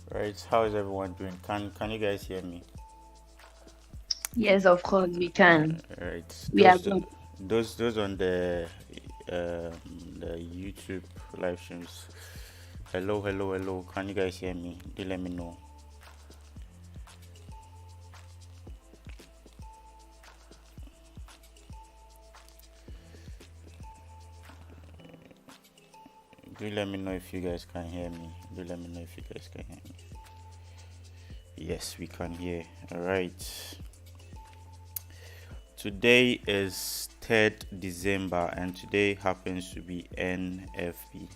Right, how is everyone doing? Can you guys hear me? Yes, of course we can. Right, We are good. those on the YouTube live streams. Hello, hello, hello. Can you guys hear me? Do let me know. Do let me know if you guys can hear me. Do let me know if you guys can hear me. Yes, we can hear. All right. Today is 3rd December and today happens to be NFP.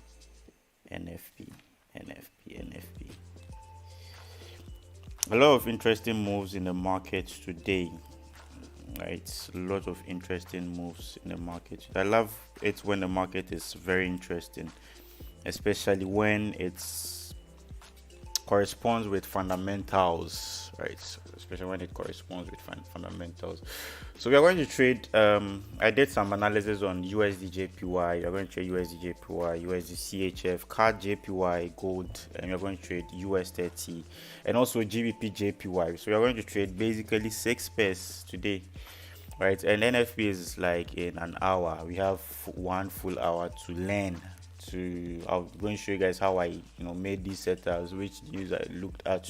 NFP. NFP. NFP. A lot of interesting moves in the market today. Right, a lot of interesting moves in the market. I love it when the market is very interesting, especially when it's corresponds with fundamentals, right? Especially when it corresponds with fundamentals. So we are going to trade. I did some analysis on USD JPY. We are going to trade USD JPY, USD CHF, CAD JPY, gold, and we are going to trade US30 and also GBP JPY. So we are going to trade basically 6 pairs today. Right, and NFP is like in an hour. We have 1 full hour to learn. I'm going to show you guys how I made these setups, which news I looked at,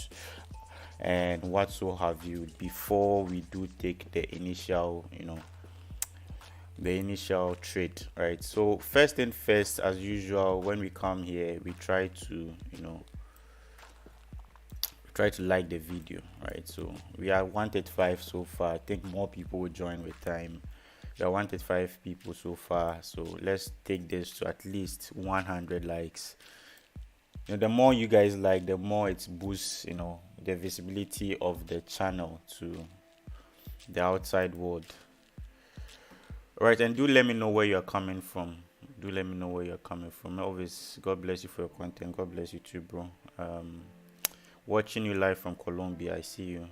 and what so have you before we do take the initial trade. Right, so first thing first, as usual, when we come here, we try to like the video, right? So we are 135 so far. I think more people will join with time. We are 135 people so far, so let's take this to at least 100 likes. The more you guys like, the more it boosts the visibility of the channel to the outside world. All right, and do let me know where you're coming from. Always, God bless you for your content. God bless you too, bro. Watching you live from Colombia, I see you.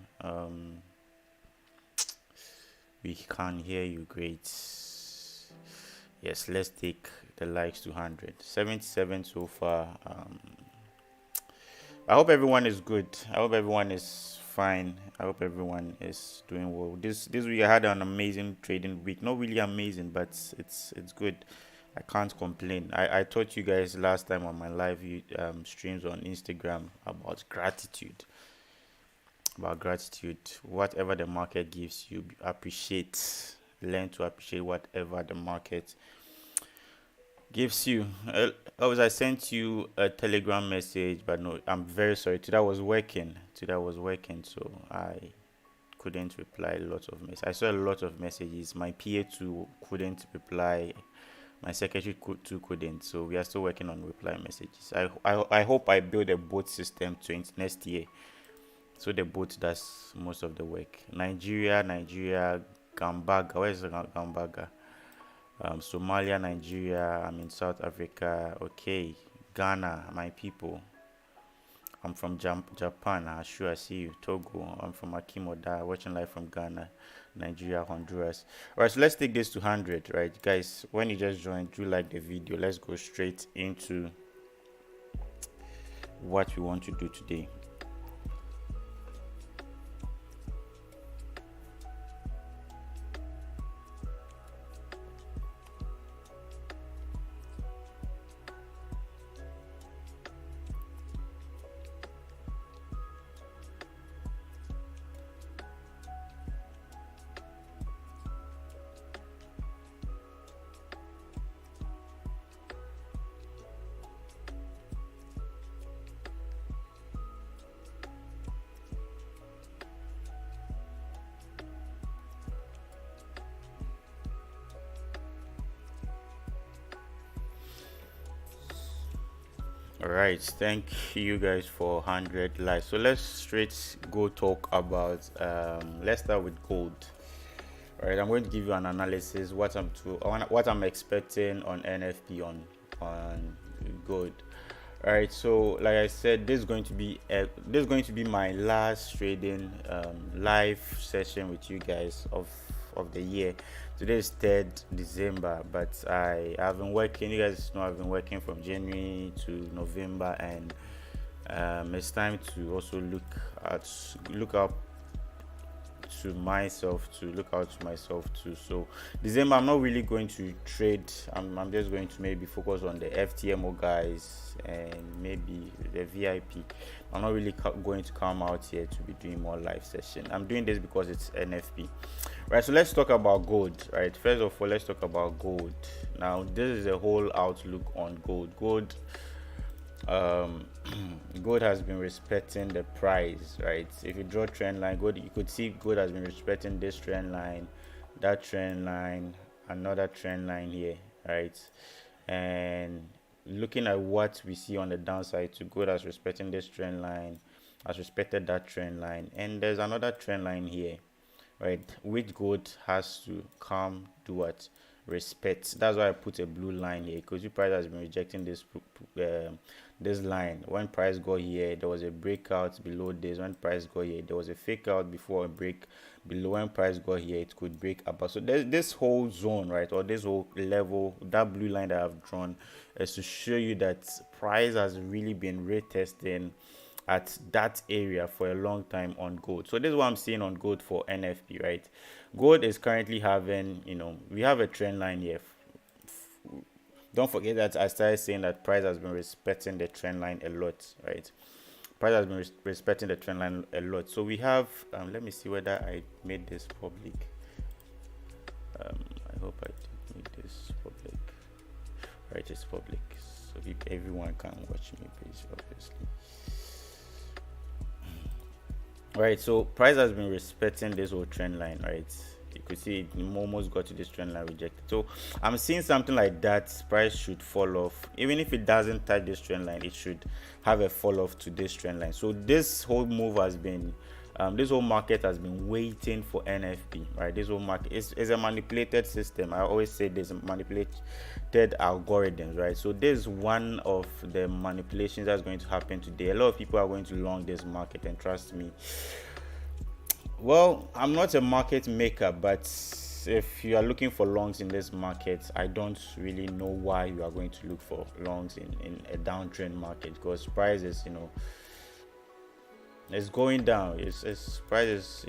We can hear you great. Yes, let's take the likes to 100. 77 so far. I hope everyone is good. I hope everyone is fine. I hope everyone is doing well. This week I had an amazing trading week. Not really amazing, but it's good. I can't complain. I taught you guys last time on my live streams on Instagram about gratitude. Whatever the market gives you, appreciate. Learn to appreciate whatever the market gives you. I sent you a Telegram message, but no, I'm very sorry. Today I was working, so I couldn't reply a lot of messages. I saw a lot of messages. My PA2 couldn't reply. My secretary couldn't. So we are still working on reply messages. I hope I build a bot system next year. So the bot does most of the work. Nigeria, Gambaga. Where is Gambaga? Somalia, Nigeria. I'm in South Africa. Okay, Ghana, my people. I'm from Japan. Sure, I see you. Togo. I'm from Akimoda, watching live from Ghana, Nigeria, Honduras. All right, so let's take this to 100. Right, guys. When you just joined, do like the video. Let's go straight into what we want to do today. All right, thank you guys for 100 likes. So let's straight go talk about. Let's start with gold. All right, I'm going to give you an analysis what I'm expecting on NFP on gold. All right, so like I said, this is going to be my last trading live session with you guys of the year. Today is 3rd December, but I have been working. You guys know I've been working from January to November, and it's time to also look up to look out to myself too. So December, I'm not really going to trade. I'm just going to maybe focus on the FTMO guys and maybe the VIP. I'm not really going to come out here to be doing more live session. I'm doing this because it's NFP. Right, so let's talk about gold. Right, first of all, let's talk about gold. Now this is a whole outlook on gold. um gold has been respecting the price, right? If you draw trend line, gold, you could see gold has been respecting this trend line, that trend line, another trend line here, right? And looking at what we see on the downside to gold, has respecting this trend line, has respected that trend line, and there's another trend line here, right? Which gold has to come do what? Respect. That's why I put a blue line here, because the price has been rejecting this line. When price got here, there was a breakout below this. When price got here, there was a fake out before a break below. When price got here, it could break above. So there's this whole zone, right, or this whole level, that blue line that I've drawn is to show you that price has really been retesting at that area for a long time on gold. So this is what I'm seeing on gold for NFP, right? Gold is currently having, we have a trend line here. Don't forget that I started saying that price has been respecting the trend line a lot, right? Price has been respecting the trend line a lot. So we have, let me see whether I made this public. I hope I did make this public. Right, it's public, so everyone can watch me, please, obviously. Right, so price has been respecting this whole trend line, right? You could see it almost got to this trend line rejected. So I'm seeing something like that. Price should fall off. Even if it doesn't touch this trend line, it should have a fall off to this trend line. So this whole move has been this whole market has been waiting for NFP, right? This whole market is a manipulated system. I always say there's manipulated algorithms, right? So this is one of the manipulations that's going to happen today. A lot of people are going to long this market, and trust me, well, I'm not a market maker, but if you are looking for longs in this market, I don't really know why you are going to look for longs in a downtrend market, because prices, it's going down. It's prices,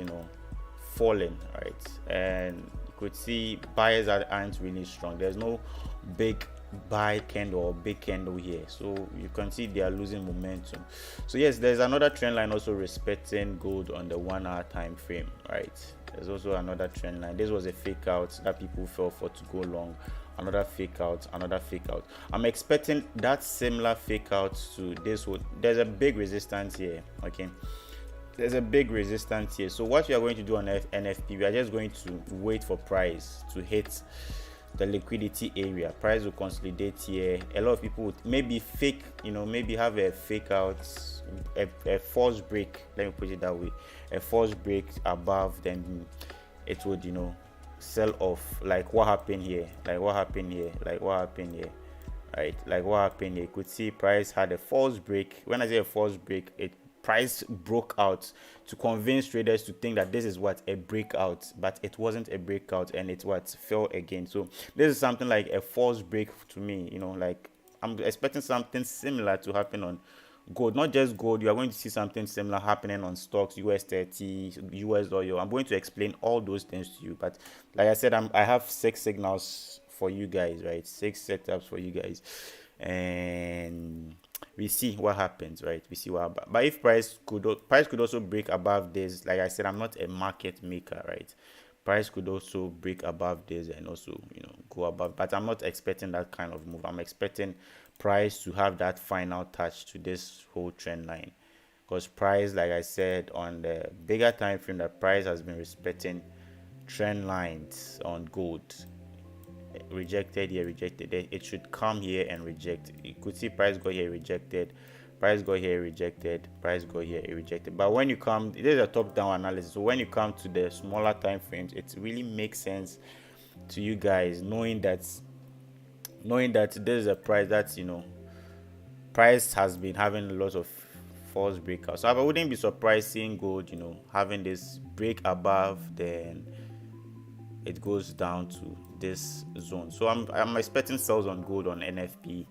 falling, right? And you could see buyers aren't really strong. There's no big buy candle or big candle here, so you can see they are losing momentum. So yes, there's another trend line also respecting gold on the 1 hour time frame, right? There's also another trend line. This was a fake out that people fell for to go long. Another fake out, another fake out. I'm expecting that similar fake out to this one. There's a big resistance here, okay? There's a big resistance here. So what we are going to do on NFP, we are just going to wait for price to hit the liquidity area. Price will consolidate here. A lot of people would maybe fake, maybe have a fake out, a false break, let me put it that way, a false break above, then it would, sell off, like what happened here, right? Like what happened here. You could see price had a false break. When I say a false break, price broke out to convince traders to think that this is what a breakout, but it wasn't a breakout, and it what fell again. So this is something like a false break to me. Like I'm expecting something similar to happen on gold. Not just gold, you are going to see something similar happening on stocks, US30, US oil. I'm going to explain all those things to you, but like I said, I have 6 signals for you guys, right? 6 setups for you guys, and we see what happens, right? We see what happens. But if price could also break above this, like I said, I'm not a market maker, right? Price could also break above this and also, go above, but I'm not expecting that kind of move. I'm expecting price to have that final touch to this whole trend line, because price, like I said, on the bigger time frame, that price has been respecting trend lines on gold. rejected here, rejected there. It should come here and reject. You could see price go here, rejected, price go here, rejected, price go here, rejected. But when you come, there's a top-down analysis. So when you come to the smaller time frames, it really makes sense to you guys, knowing that there's a price that's, price has been having lots of false breakouts. So I wouldn't be surprised seeing gold, having this break above, then it goes down to this zone. So I'm expecting sells on gold on NFP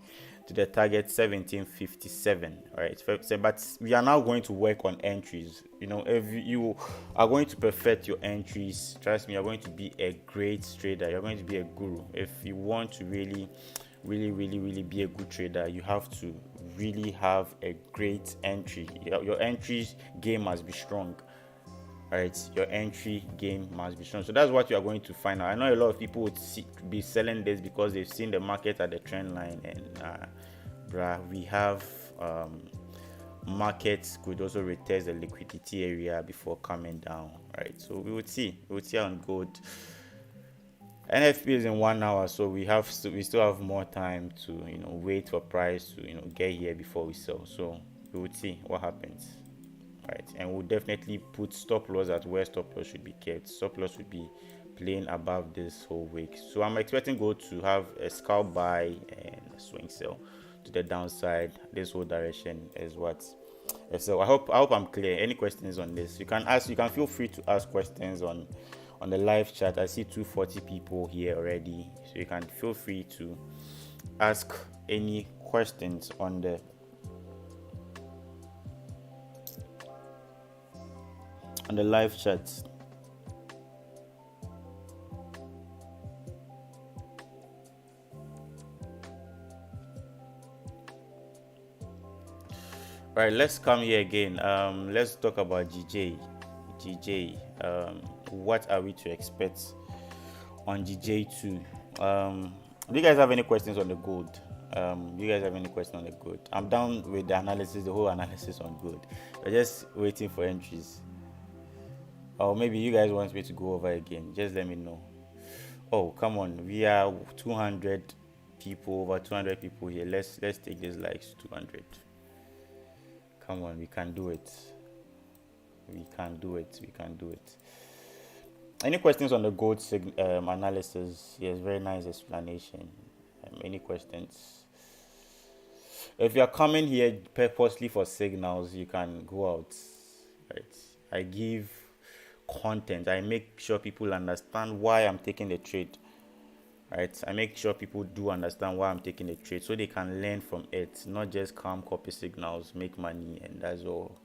to the target 1757. All right, but we are now going to work on entries. If you are going to perfect your entries, trust me, you're going to be a great trader. You're going to be a guru. If you want to really be a good trader, you have to really have a great entry. Your entry game must be strong. Right, your entry game must be strong. So that's what you are going to find out. I know a lot of people would be selling this because they've seen the market at the trend line, and we have markets could also retest the liquidity area before coming down. Right, so we would see on gold. NFP is in 1 hour, so we still have more time to wait for price to get here before we sell. So we would see what happens. Right, and we'll definitely put stop loss at where stop loss should be kept. Stop loss would be playing above this whole week. So I'm expecting gold to have a scalp buy and a swing sell to the downside. This whole direction is what. So I hope I'm clear. Any questions on this? You can feel free to ask questions on the live chat. I see 240 people here already, so you can feel free to ask any questions on the live chat. All right, let's come here again. Let's talk about GJ. What are we to expect on GJ2? Do you guys have any questions on the gold? I'm done with the analysis, the whole analysis on gold. We're just waiting for entries. Or maybe you guys want me to go over again. Just let me know. Oh, come on. We are 200 people, over 200 people here. Let's take this likes 200. Come on, we can do it. We can do it. Any questions on the gold analysis? Yes, very nice explanation. Any questions? If you are coming here purposely for signals, you can go out. Right? I give content. I make sure people understand why I'm taking the trade. Right? I make sure people do understand why I'm taking the trade, so they can learn from it, not just come copy signals, make money, and that's all.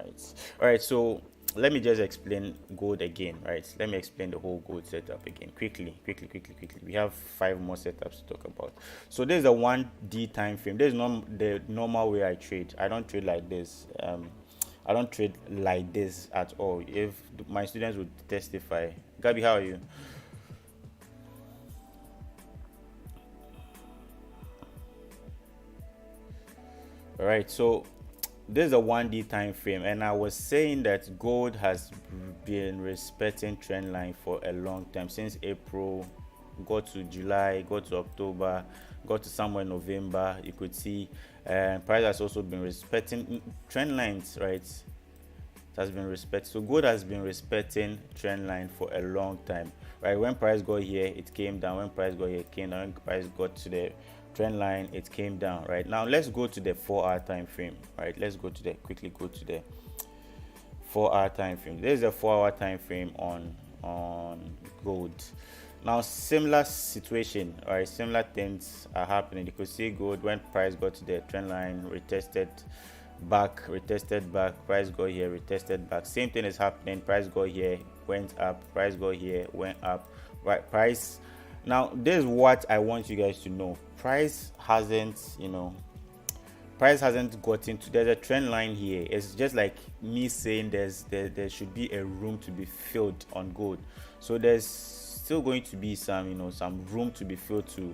Right. All right. So let me just explain gold again. Right. Let me explain the whole gold setup again quickly. We have 5 more setups to talk about. So there's a 1D time frame. There's the normal way I trade. I don't trade like this. I don't trade like this at all. If my students would testify. Gabi, how are you? All right. So this is a 1D time frame, and I was saying that gold has been respecting trend line for a long time, since April, got to July, got to October, got to somewhere November. You could see price has also been respecting trend lines, right? It has been respected. So gold has been respecting trend line for a long time, right? When price got here, it came down. When price got here, it came down. When price got to the trend line, it came down. Right now, let's go to the 4-hour time frame. Right, let's quickly go to the 4-hour time frame. There's a 4-hour time frame on gold. Now, similar situation, right? Similar things are happening. You could see gold, when price got to the trend line, retested back, price got here, retested back. Same thing is happening. Price got here, went up, price got here, went up. Right, price. Now, this is what I want you guys to know. Price hasn't gotten to, there's a trend line here. It's just like me saying there should be a room to be filled on gold. So there's still going to be some some room to be filled to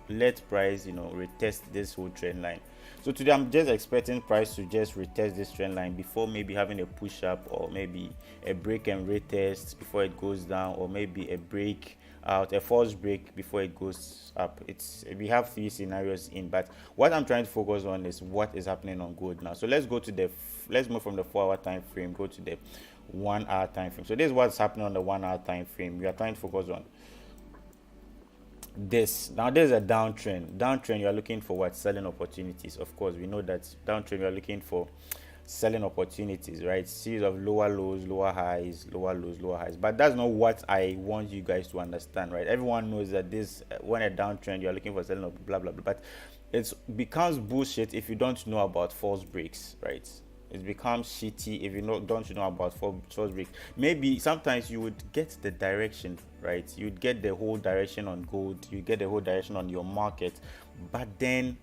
let price retest this whole trend line. So today I'm just expecting price to just retest this trend line before maybe having a push up, or maybe a break and retest before it goes down, or maybe a break out, a false break before it goes up. We have three scenarios in, but what I'm trying to focus on is what is happening on gold now. So let's move from the 4 hour time frame, go to the 1 hour time frame. So this is what's happening on the 1 hour time frame. We are trying to focus on this. Now there's a downtrend. You are looking for what? Selling opportunities. Of course, we know that downtrend, you are looking for selling opportunities, right? Series of lower lows, lower highs, lower lows, lower highs. But that's not what I want you guys to understand, right? Everyone knows that this, when a downtrend, you are looking for selling of blah blah blah. But it becomes bullshit if you don't know about false breaks, right? It becomes shitty if you don't know about false breaks. Maybe sometimes you would get the direction, right? You'd get the whole direction on gold, you get the whole direction on your market, but then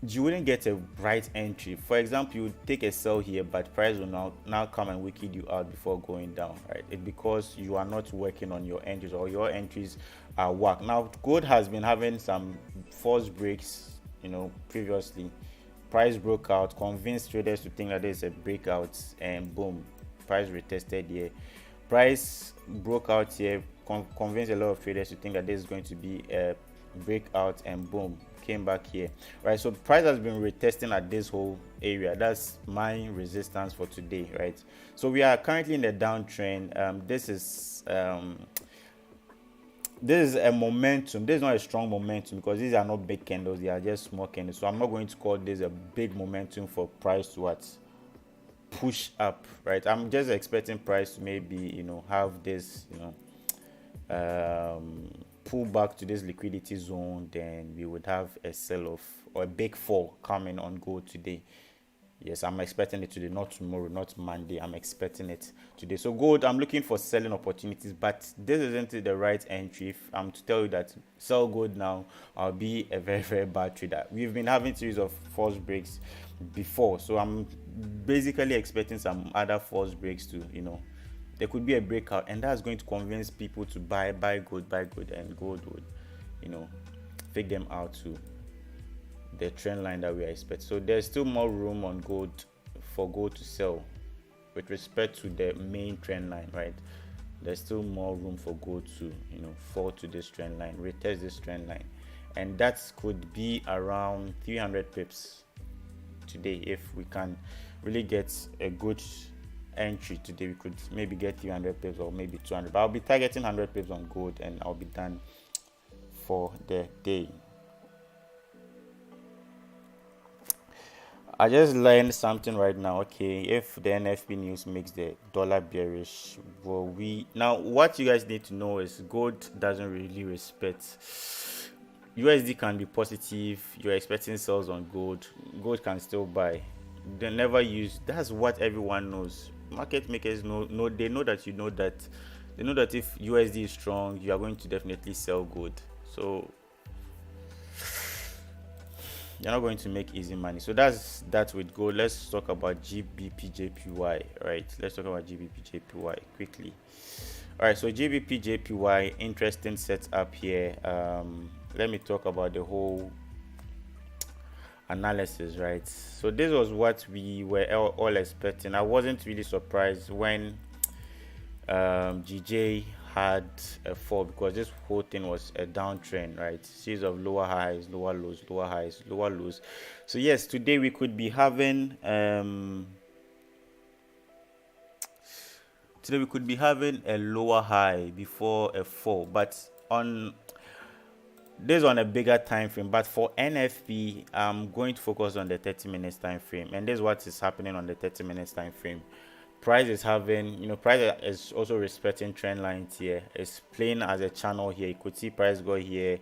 you wouldn't get a right entry. For example, you take a sell here, but price will now come and wicked you out before going down, right? It's because you are not working on your entries, or your entries are whack. Now gold has been having some false breaks, previously. Price broke out, convinced traders to think that there's a breakout, and boom, price retested here. Price broke out here, convinced a lot of traders to think that there's going to be a breakout, and boom, came back here, right? So price has been retesting at this whole area. That's my resistance for today, right? So we are currently in the downtrend. This is a momentum. This is not a strong momentum because these are not big candles, they are just small candles. So I'm not going to call this a big momentum for price to what? Push up, right? I'm just expecting price to maybe have this pull back to this liquidity zone. Then we would have a sell-off or a big fall coming on gold today. Yes, I'm expecting it today, not tomorrow, not Monday. I'm expecting it today. So gold, I'm looking for selling opportunities, but this isn't the right entry. If I'm to tell you that sell gold now, I'll be a very, very bad trader. We've been having series of false breaks before, so I'm basically expecting some other false breaks to, there could be a breakout, and that's going to convince people to buy gold, and gold would, fake them out to the trend line that we expect. So there's still more room on gold for gold to sell with respect to the main trend line, right? There's still more room for gold to fall to this trend line, retest this trend line, and that could be around 300 pips today. If we can really get a good entry today, we could maybe get 300 pips or maybe 200, but I'll be targeting 100 pips on gold, and I'll be done for the day. I just learned something right now. Okay, if the NFP news makes the dollar bearish, well, what you guys need to know is gold doesn't really respect. USD can be positive. You're expecting sales on gold. Gold can still buy. They never use. That's what everyone knows. Market makers know. They know that you know that. They know that if USD is strong, you are going to definitely sell gold. So you're not going to make easy money. So that's that with gold. Let's talk about GBP JPY. Right, let's talk about GBP JPY quickly. All right, so GBP JPY, interesting setup here. Let me talk about the whole analysis, right? So this was what we were all expecting. I wasn't really surprised when GJ had a fall, because this whole thing was a downtrend, right? Series of lower highs, lower lows, lower highs, lower lows. So yes, today we could be having a lower high before a fall, but on this on a bigger time frame. But for NFP, I'm going to focus on the 30 minutes time frame, and this is what is happening on the 30 minutes time frame. Price is having, price is also respecting trend lines here. It's playing as a channel here. You could see price go here,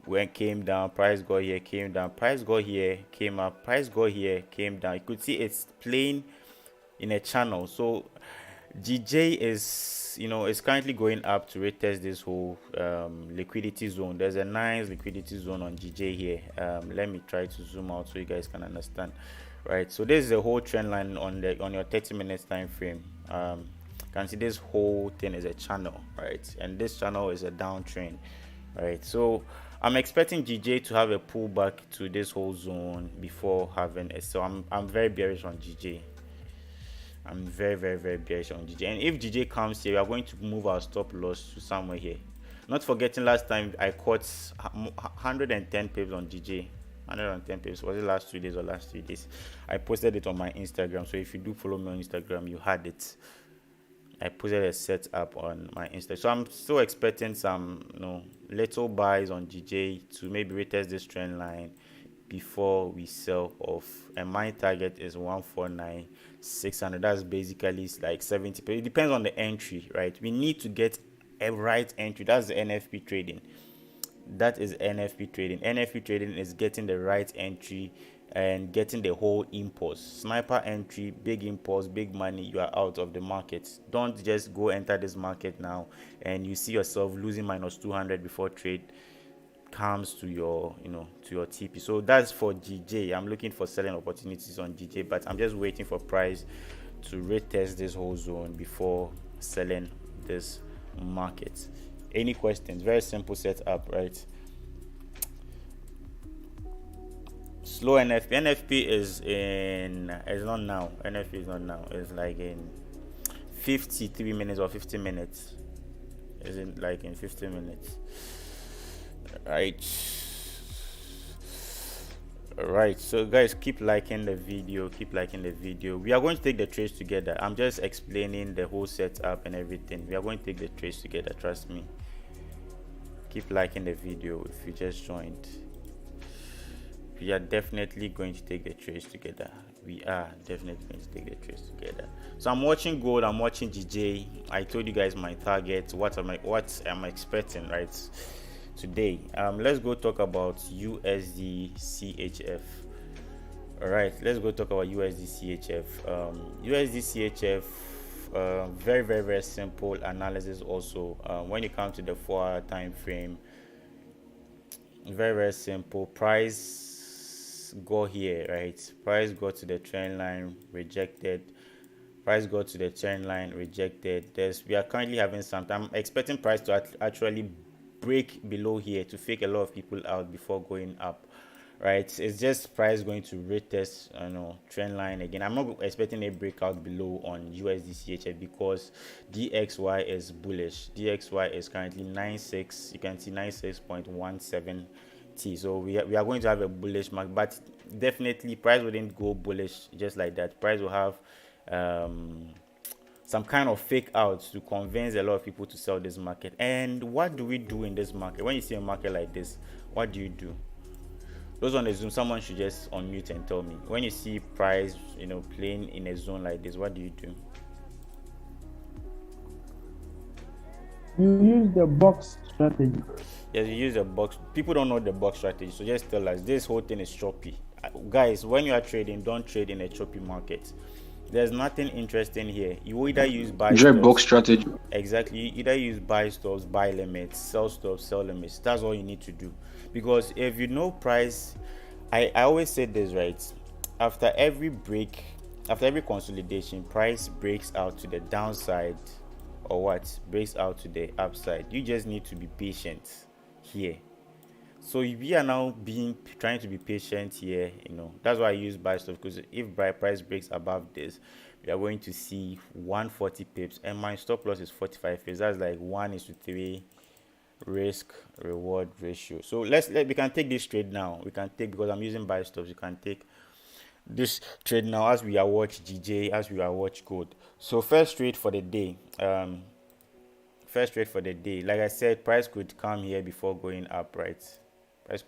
when came down, price go here, came down, price go here, came up, price go here, came down. You could see it's playing in a channel. So GJ is, is currently going up to retest this whole liquidity zone. There's a nice liquidity zone on GJ here. Let me try to zoom out so you guys can understand. Right, so this is the whole trend line on your 30 minutes time frame. You can see this whole thing is a channel, right? And this channel is a downtrend, right? So I'm expecting GJ to have a pullback to this whole zone before having a. So I'm very bearish on GJ. I'm very, very, very bearish on GJ. And if GJ comes here, we are going to move our stop loss to somewhere here. Not forgetting last time I caught 110 pips on GJ. 110 pips. Was it last 2 days or last 3 days? I posted it on my Instagram. So if you do follow me on Instagram, you had it. I posted a setup on my Insta. So I'm still expecting some, little buys on GJ to maybe retest this trend line before we sell off. And my target is 149,600. That's basically like 70. But it depends on the entry, right? We need to get a right entry. That's the NFP trading. That is NFP trading. NFP trading is getting the right entry and getting the whole impulse. Sniper entry, big impulse, big money, you are out of the market. Don't just go enter this market now and you see yourself losing minus 200 before trade comes to your to your TP. So that's for GJ. I'm looking for selling opportunities on GJ, but I'm just waiting for price to retest this whole zone before selling this market. Any questions? Very simple setup, right? Slow NFP. NFP is not now. NFP is not now. It's like in 53 minutes or 50 minutes. Isn't like in 50 minutes. Right. Alright, so guys, keep liking the video. We are going to take the trades together. I'm just explaining the whole setup and everything. We are going to take the trades together, trust me. Keep liking the video if you just joined. We are definitely going to take the trades together. So I'm watching gold, I'm watching GJ. I told you guys my target, what am I expecting, right? Today, let's go talk about USD CHF. All right, let's go talk about USD CHF. USD CHF, very, very, very simple analysis. Also, when you come to the 4-hour time frame, very, very simple. Price go here, right? Price go to the trend line, rejected. Price go to the trend line, rejected. We are currently having some. I'm expecting price to actually break below here to fake a lot of people out before going up, right? It's just price going to retest trend line again. I'm not expecting a breakout below on USD CHF because DXY is bullish. DXY is currently 96. You can see 96.17 T. So we are going to have a bullish mark, but definitely price wouldn't go bullish just like that. Price will have some kind of fake outs to convince a lot of people to sell this market. And what do we do in this market? When you see a market like this, what do you do? Those on the Zoom, someone should just unmute and tell me. When you see price, playing in a zone like this, what do you do? You use the box strategy. Yes, you use the box. People don't know the box strategy, so just tell us. This whole thing is choppy. Guys, when you are trading, don't trade in a choppy market. There's nothing interesting here. You either use buy stops. Box strategy. Exactly. You either use buy stops, buy limits, sell stops, sell limits. That's all you need to do. Because if you know price, I always say this, right? After every break, after every consolidation, price breaks out to the downside or what? Breaks out to the upside. You just need to be patient here. So we are now trying to be patient here, that's why I use buy stuff, because if price breaks above this, we are going to see 140 pips and my stop loss is 45 pips. That's like 1:3 risk reward ratio. So we can take this trade now. We can take, because I'm using buy stops, you can take this trade now as we are watch GJ, as we are watch gold. So first trade for the day. Like I said, price could come here before going up, right? Price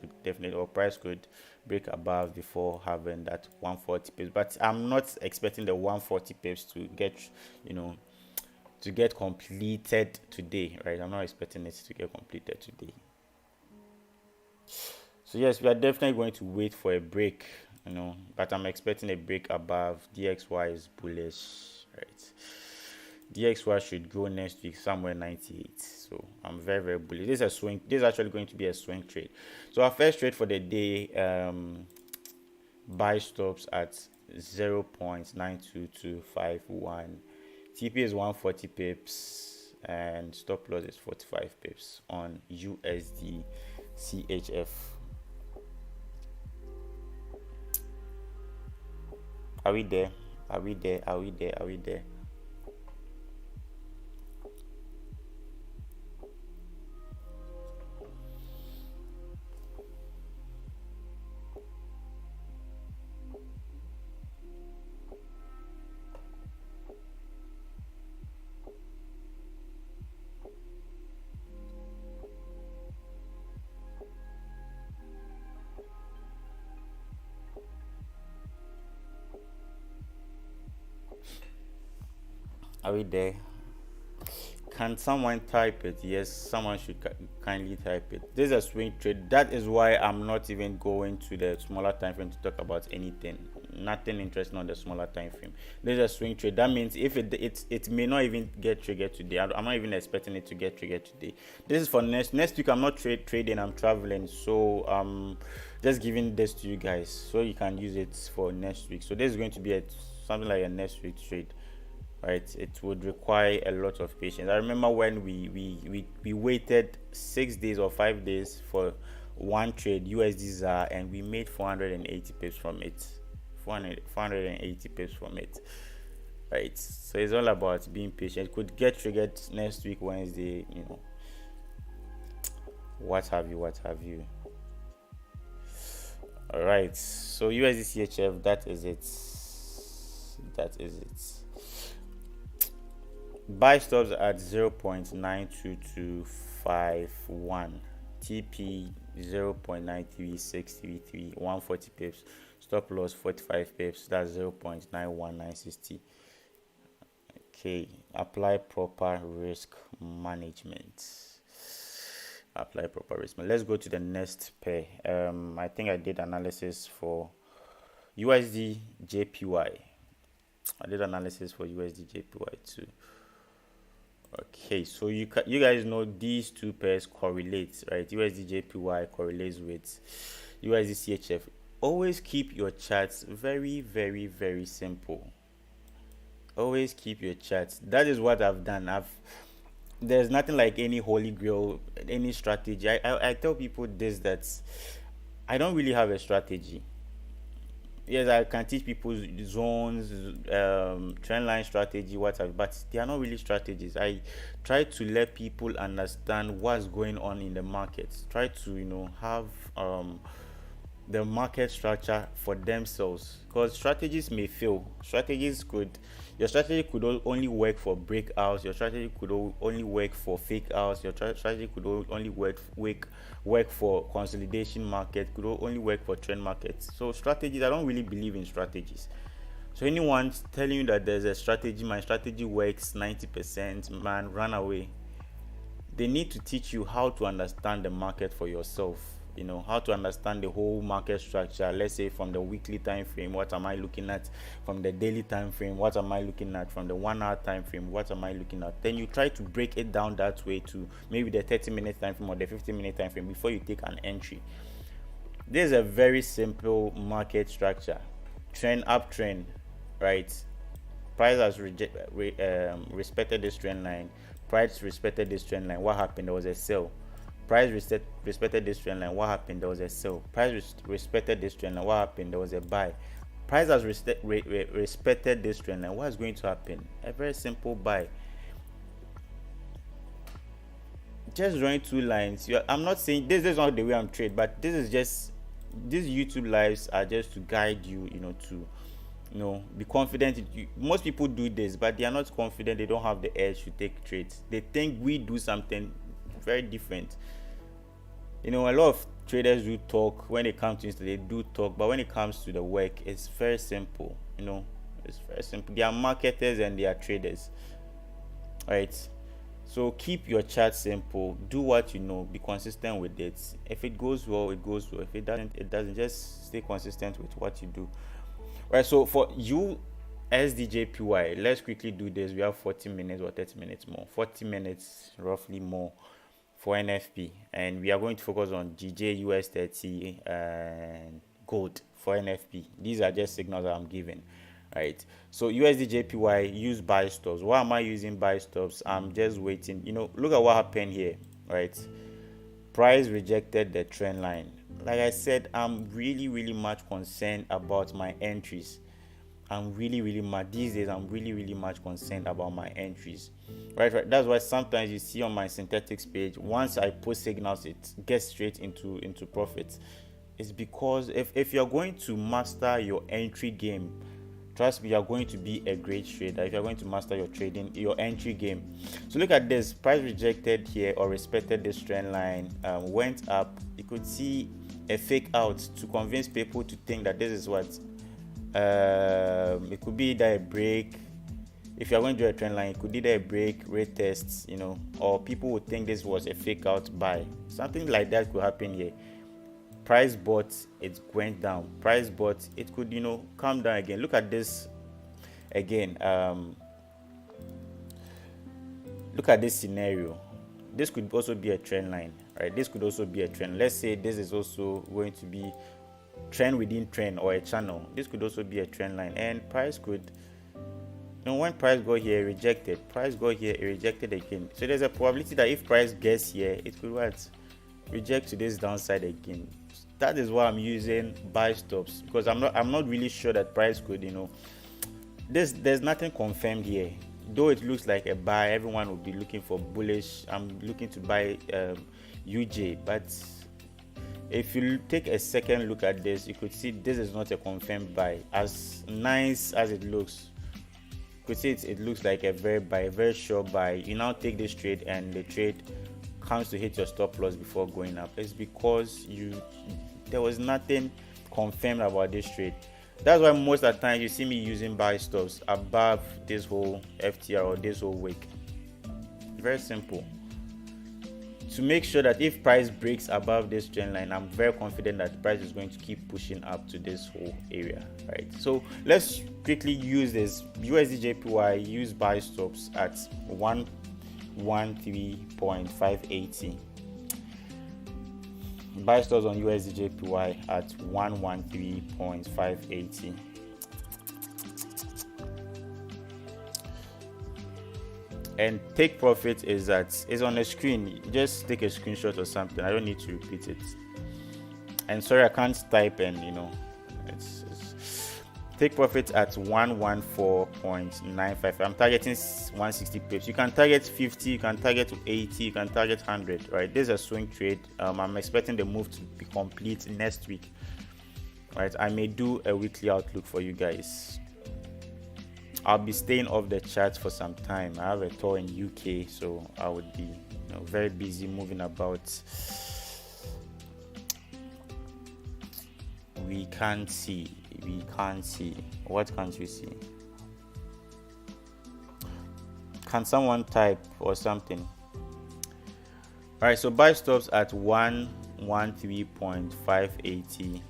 could break above before having that 140 pips, but I'm not expecting the 140 pips to get completed today, right? I'm not expecting it to get completed today. So yes, we are definitely going to wait for a break, but I'm expecting a break above. DXY is bullish, right? DXY should go next week somewhere 98. So I'm very, very bullish. This is a swing. This is actually going to be a swing trade. So our first trade for the day, buy stops at 0.92251. TP is 140 pips and stop loss is 45 pips on USD CHF. Are we there? Are we there? Are we there? Are we there? Are we there? Can someone type it? Yes, someone should kindly type it. This is a swing trade. That is why I'm not even going to the smaller time frame to talk about anything. Nothing interesting on the smaller time frame. This is a swing trade. That means if it may not even get triggered today. I'm not even expecting it to get triggered today. This is for next week. I'm not trading. I'm traveling, so just giving this to you guys so you can use it for next week. So this is going to be something like a next week trade. Right, it would require a lot of patience. I remember when we waited 6 days or 5 days for one trade USD ZAR, and we made 480 pips from it. 480 pips from it. Right, so it's all about being patient. It could get triggered next week Wednesday, what have you. All right, so USD CHF, that is it. Buy stops at 0.92251, TP 0.93633, 140 pips, stop loss 45 pips, that's 0.91960. Okay, apply proper risk management. Let's go to the next pair. I think I did analysis for USD JPY. I did analysis for USD JPY too. Okay, so you guys know these two pairs correlate, right? USD JPY correlates with USD CHF. Always keep your charts very, very, very simple. Always keep your charts. That is what I've done. There's nothing like any holy grail, any strategy. I tell people this, that I don't really have a strategy. Yes, I can teach people zones, trend line strategy, whatever, but they are not really strategies. I try to let people understand what's going on in the market. Try to have the market structure for themselves, because strategies may fail. Your strategy could only work for breakouts. Your strategy could only work for fake outs. Your strategy could only work for consolidation market, could only work for trend markets. So strategies, I don't really believe in strategies. So anyone telling you that there's a strategy, my strategy works 90%, man, run away. They need to teach you how to understand the market for yourself. How to understand the whole market structure. Let's say from the weekly time frame, what am I looking at? From the daily time frame, what am I looking at? From the 1 hour time frame, what am I looking at? Then you try to break it down that way to maybe the 30-minute time frame or the 15-minute time frame before you take an entry. This is a very simple market structure. Trend, uptrend, right? Price has respected this trend line. Price respected this trend line. What happened? There was a sell. Price respected this trend line. What happened? There was a sell. Price respected this trend line. What happened? There was a buy. Price has respected this trend line. What is going to happen? A very simple buy. Just drawing two lines. I'm not saying this is not the way I'm trade, but these YouTube lives are just to guide you, to be confident. Most people do this, but they are not confident. They don't have the edge to take trades. They think we do something very different. A lot of traders do talk. When it comes to it, they do talk, but when it comes to the work, it's very simple. It's very simple. They are marketers and they are traders, right? So keep your chart simple. Do what you know. Be consistent with it. If it goes well, it goes well. If it doesn't, it doesn't. Just stay consistent with what you do. Right. So for you, SDJPY, let's quickly do this. We have 40 minutes or 30 minutes more. 40 minutes roughly more for NFP, and we are going to focus on GJ, US30, and gold for NFP. These are just signals that I'm giving. Right, so USD use buy stops. Why am I using buy stops? I'm just waiting. Look at what happened here. Right, price rejected the trend line. Like I said, I'm really much concerned about my entries. I'm really much these days, I'm really much concerned about my entries. Right. That's why sometimes you see on my synthetics page, once I post signals, it gets straight into profits. It's because if you're going to master your entry game, trust me, you're going to be a great trader if you're going to master your entry game. So look at this. Price rejected here or respected this trend line, went up. You could see a fake out to convince people to think that this is what it could be either a break. If you're going to do a trend line, it could either a break, rate tests, or people would think this was a fake out buy. Something like that could happen here. Price bought, it went down. Price bought, it could come down again. Look at this again. Look at this scenario. This could also be a trend line, right? This could also be a trend. Let's say this is also going to be trend within trend or a channel. This could also be a trend line, and price could, when price go here, rejected. Price go here, rejected again. So there's a probability that if price gets here, it could reject to this downside again. That is why I'm using buy stops, because I'm not really sure that price could, there's nothing confirmed here. Though it looks like a buy, everyone will be looking for bullish. I'm looking to buy UJ, but if you take a second look at this, you could see this is not a confirmed buy. As nice as it looks, you could see it looks like a very sure buy. You now take this trade and the trade comes to hit your stop loss before going up. It's because there was nothing confirmed about this trade. That's why most of the time you see me using buy stops above this whole FTR or this whole wick. Very simple. To make sure that if price breaks above this trend line, I'm very confident that the price is going to keep pushing up to this whole area, right? So let's quickly use this USD JPY. Use buy stops at 113.580. Buy stops on USD JPY at 113.580. And take profit is on the screen. Just take a screenshot or something. I don't need to repeat it. And sorry, I can't type and it's take profit at 114.95. I'm targeting 160 pips. You can target 50, you can target 80, you can target 100, right? This is a swing trade. I'm expecting the move to be complete next week, right? I may do a weekly outlook for you guys. I'll be staying off the charts for some time. I have a tour in UK, so I would be very busy moving about. We can't see. What can't you see? Can someone type or something? All right, so buy stops at 113.580,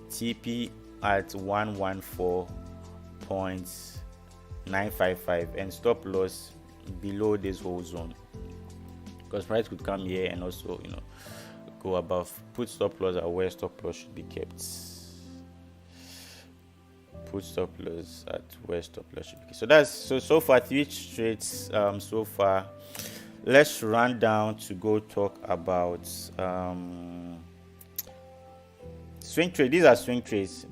TP at 114.955, and stop loss below this whole zone, because price could come here and also go above. Put stop loss at where stop loss should be kept. Put stop loss at where stop loss should be. So that's so far 3 trades so far. Let's run down to go talk about swing trade. These are swing trades.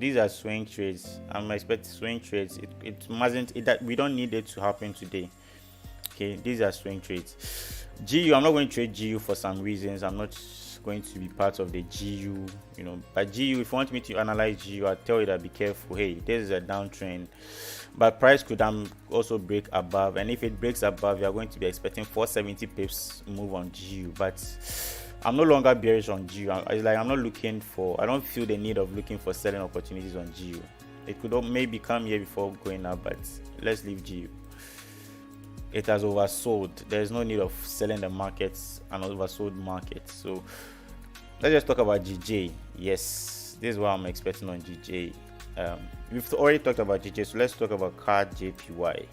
I'm expecting swing trades. We don't need it to happen today. Okay, these are swing trades. GU, I'm not going to trade GU for some reasons. I'm not going to be part of the GU, but GU, if you want me to analyze GU, I'll tell you that be careful. Hey, this is a downtrend, but price could also break above, and if it breaks above, you're going to be expecting 470 pips move on GU. But I'm no longer bearish on GU. It's like I don't feel the need of looking for selling opportunities on GU. It could maybe come here before going up, but let's leave GU. It has oversold. There's no need of selling the markets, an oversold market. So let's just talk about GJ. Yes, this is what I'm expecting on GJ. We've already talked about GJ, so let's talk about CAD JPY.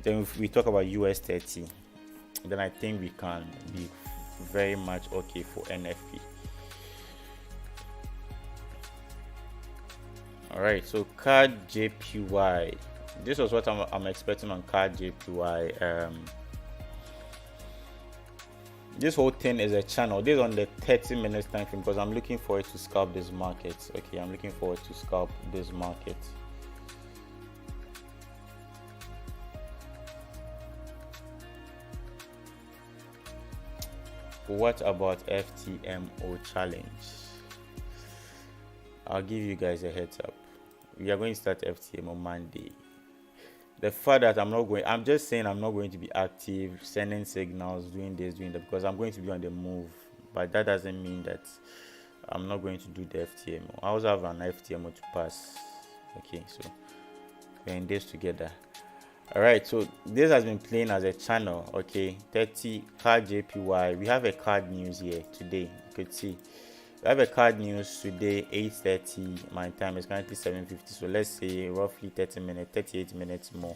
Then if we talk about US30, then I think we can be very much okay for NFP. All right, so CAD JPY. This was what I'm expecting on CAD JPY. This whole thing is a channel. This is on the 30 minutes time frame, because I'm looking forward to scalp this market. Okay, I'm looking forward to scalp this market. what about FTMO challenge? I'll give you guys a heads up. We are going to start FTMO Monday. The fact that I'm just saying I'm not going to be active, sending signals, doing this, doing that, because I'm going to be on the move. But that doesn't mean that I'm not going to do the FTMO. I also have an FTMO to pass. Okay, so we're in this together. All right, so this has been playing as a channel. Okay, 30 card JPY. We have a card news here today. You could see we have a card news today, 8:30 my time. It's currently 7:50, so let's say roughly 30 minutes, 38 minutes more,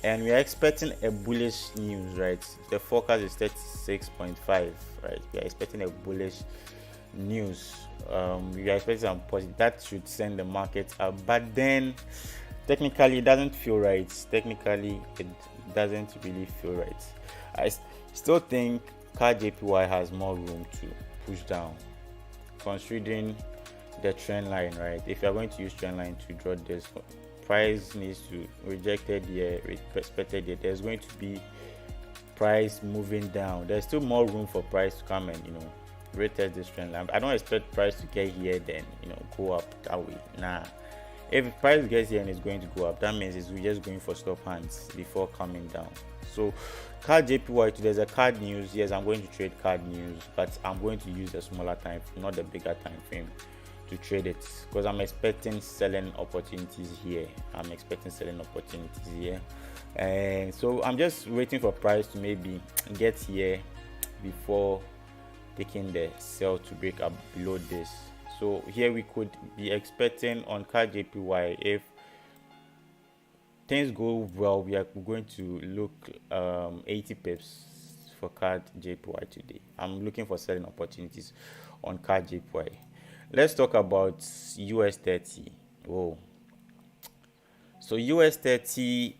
and we are expecting a bullish news, right? The forecast is 36.5, right? We are expecting a bullish news. We are expecting some positive that should send the market up, but then technically it doesn't feel right. Technically it doesn't really feel right. I still think card JPY has more room to push down, considering the trend line, right? If you are going to use trend line to draw this, price needs to rejected here, respected here, there's going to be price moving down. There's still more room for price to come and retest this trend line. I don't expect price to get here then go up that way. Nah, if price gets here and it's going to go up, that means we're just going for stop hands before coming down. So card JPY, there's a card news. Yes, I'm going to trade card news, but I'm going to use a smaller time frame, not the bigger time frame, to trade it, because I'm expecting selling opportunities here. And so I'm just waiting for price to maybe get here before taking the sell to break up below this. So here we could be expecting on card JPY, if things go well, we are going to look 80 pips for card JPY today. I'm looking for selling opportunities on card JPY. Let's talk about US30. Whoa. So US30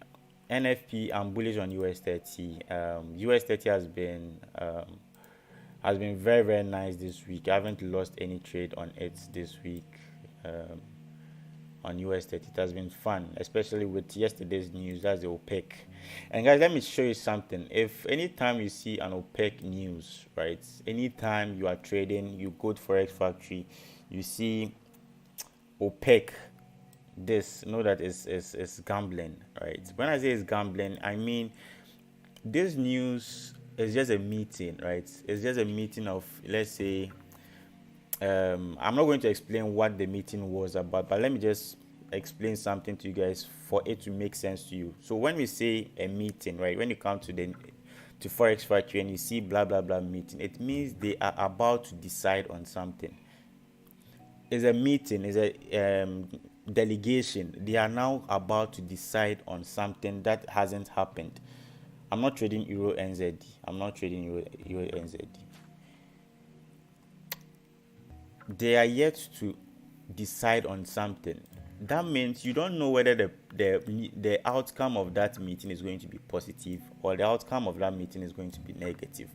NFP, I'm bullish on US30. US30 has been very, very nice this week. I haven't lost any trade on it this week. On US30, it has been fun, especially with yesterday's news. That's the OPEC. And guys, let me show you something. If anytime you see an OPEC news, right, anytime you are trading, you go to Forex Factory, you see OPEC, this, know that it's gambling, right? When I say it's gambling, I mean this news is just a meeting, right? It's just a meeting of, let's say, I'm not going to explain what the meeting was about, but let me just explain something to you guys for it to make sense to you. So when we say a meeting, right, when you come to Forex Factory and you see blah blah blah meeting, it means they are about to decide on something. It's a meeting, it's a delegation. They are now about to decide on something that hasn't happened. I'm not trading Euro NZD. I'm not trading Euro NZD. They are yet to decide on something. That means you don't know whether the outcome of that meeting is going to be positive or the outcome of that meeting is going to be negative.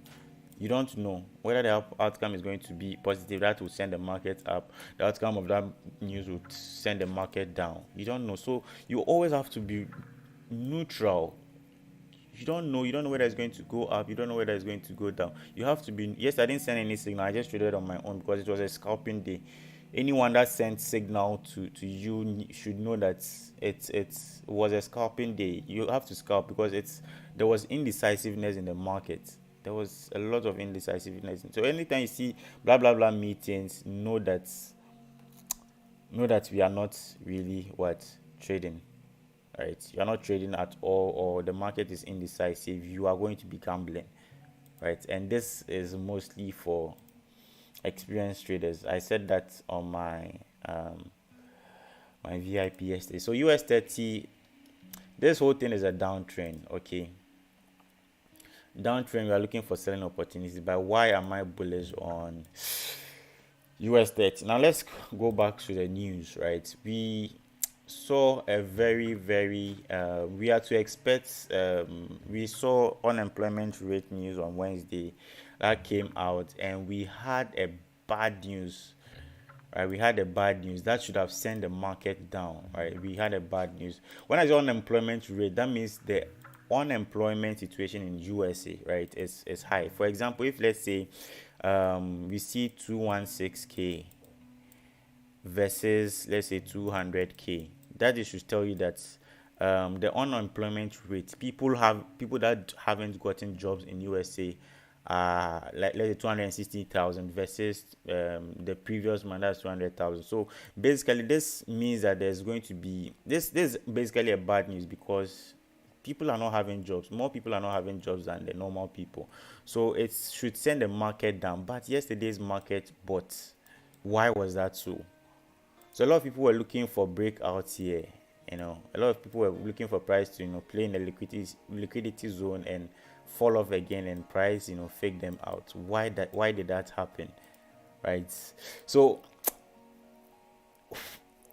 You don't know whether the outcome is going to be positive, that will send the market up. The outcome of that news will send the market down. You don't know. So you always have to be neutral. You don't know whether it's going to go up, you don't know whether it's going to go down. You have to be. Yes, I didn't send any signal, I just traded on my own because it was a scalping day. Anyone that sent signal to you should know that it was a scalping day. You have to scalp because there was indecisiveness in the market. There was a lot of indecisiveness. So anytime you see blah blah blah meetings, know that we are not really trading. Right, you are not trading at all, or the market is indecisive, you are going to be gambling, right? And this is mostly for experienced traders. I said that on my VIP yesterday. So US30, this whole thing is a downtrend. Okay, downtrend. We are looking for selling opportunities. But why am I bullish on US30? Now let's go back to the news, right? We saw a very, very we are to expect we saw unemployment rate news on Wednesday that came out, and we had a bad news, right? We had a bad news that should have sent the market down, right? We had a bad news. When I say unemployment rate, that means the unemployment situation in USA, right, is high. For example, if let's say We see 216k versus, let's say, 200k. That is should tell you that the unemployment rate, people that haven't gotten jobs in USA, like, let's say, 260,000 versus the previous month, that's 200,000. So basically this means that there's going to be this is basically a bad news, because people are not having jobs. More people are not having jobs than the normal people. So it should send the market down. But yesterday's market bought. Why was that so? So a lot of people were looking for breakouts here. A lot of people were looking for price to play in the liquidity zone and fall off again, and price fake them out. Why did that happen? Right? So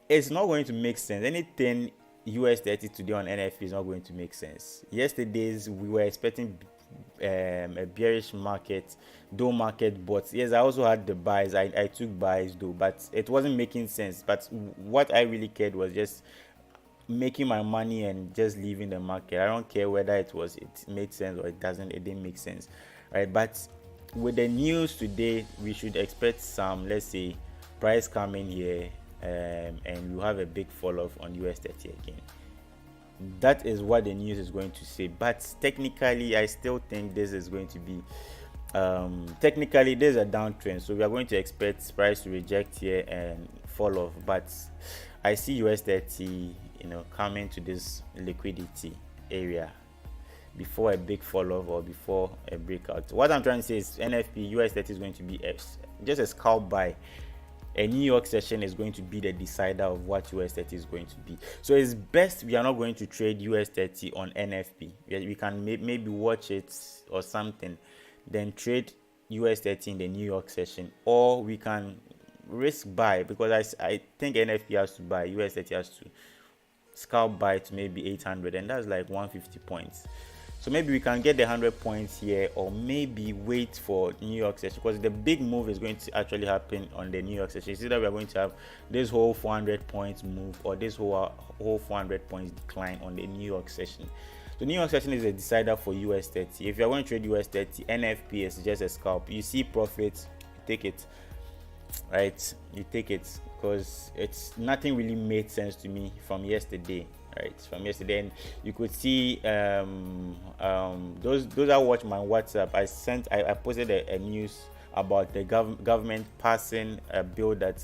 it's not going to make sense. Anything US 30 today on NFP is not going to make sense. Yesterday's we were expecting a bearish market, though market bought. Yes, I also had the buys. I took buys though, but it wasn't making sense. But what I really cared was just making my money and just leaving the market. I don't care whether it made sense or it didn't make sense, right? But with the news today, we should expect some, let's say, price coming here, and you have a big fall off on US 30 again. That is what the news is going to say. But technically, I still think this is going to be technically there's a downtrend, so we are going to expect price to reject here and fall off. But I see US 30 coming to this liquidity area before a big fall off or before a breakout. What I'm trying to say is NFP US 30 is going to be just a scalp buy. A New York session is going to be the decider of what US 30 is going to be. So it's best we are not going to trade US 30 on NFP. We can maybe watch it or something, then trade US 30 in the New York session, or we can risk buy, because I think NFP has to buy, US 30 has to scalp buy to maybe 800, and that's like 150 points. So maybe we can get the 100 points here, or maybe wait for New York session, because the big move is going to actually happen on the New York session. You see that we are going to have this whole 400 points move, or this whole 400 points decline on the New York session. So New York session is a decider for US 30. If you are going to trade US 30, NFP is just a scalp. You see profits, you take it, right? You take it, because nothing really made sense to me from yesterday. Right, from yesterday, and you could see those that watch my WhatsApp. I posted a news about the government passing a bill that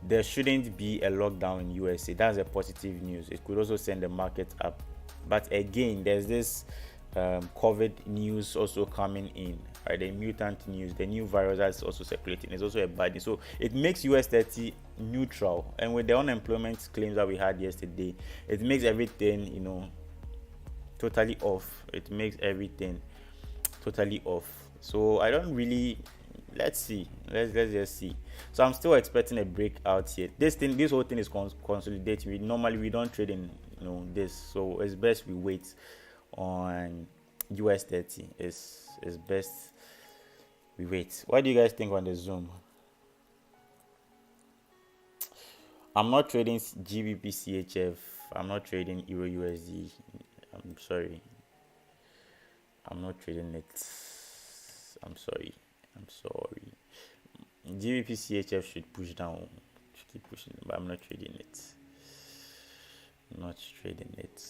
there shouldn't be a lockdown in USA. That's a positive news. It could also send the market up. But again, there's this COVID news also coming in. Right, the mutant news, the new virus that's also circulating is also a bad news. So it makes US 30 neutral, and with the unemployment claims that we had yesterday, it makes everything totally off. It makes everything totally off. So I don't really. Let's see. Let's just see. So I'm still expecting a breakout here. This whole thing is consolidating. Normally we don't trade in this, so it's best we wait on US 30. It's best we wait. What do you guys think on the Zoom? I'm not trading GBP CHF. I'm not trading Euro USD. I'm sorry. I'm not trading it. I'm sorry. GBP CHF should push down. Should keep pushing, but I'm not trading it.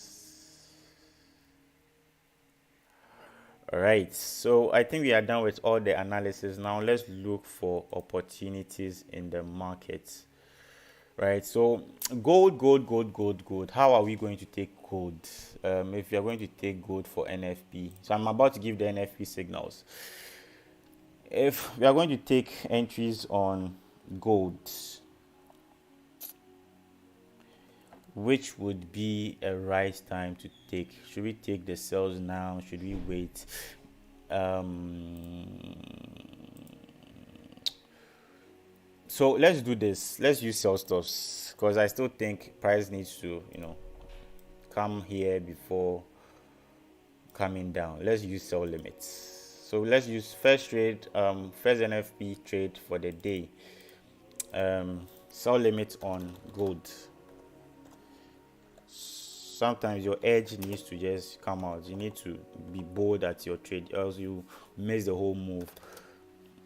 All right, so I think we are done with all the analysis. Now let's look for opportunities in the market. Right, so gold. How are we going to take gold? If you are going to take gold for NFP, so I'm about to give the NFP signals. If we are going to take entries on gold, which would be a right time to take? Should we take the sales now? Should we wait? So let's do this. Let's use sell stops, because I still think price needs to come here before coming down. Let's use sell limits. So let's use first NFP trade for the day. Sell limit on gold. sometimes your edge needs to just come out. You need to be bold at your trade, else you miss the whole move.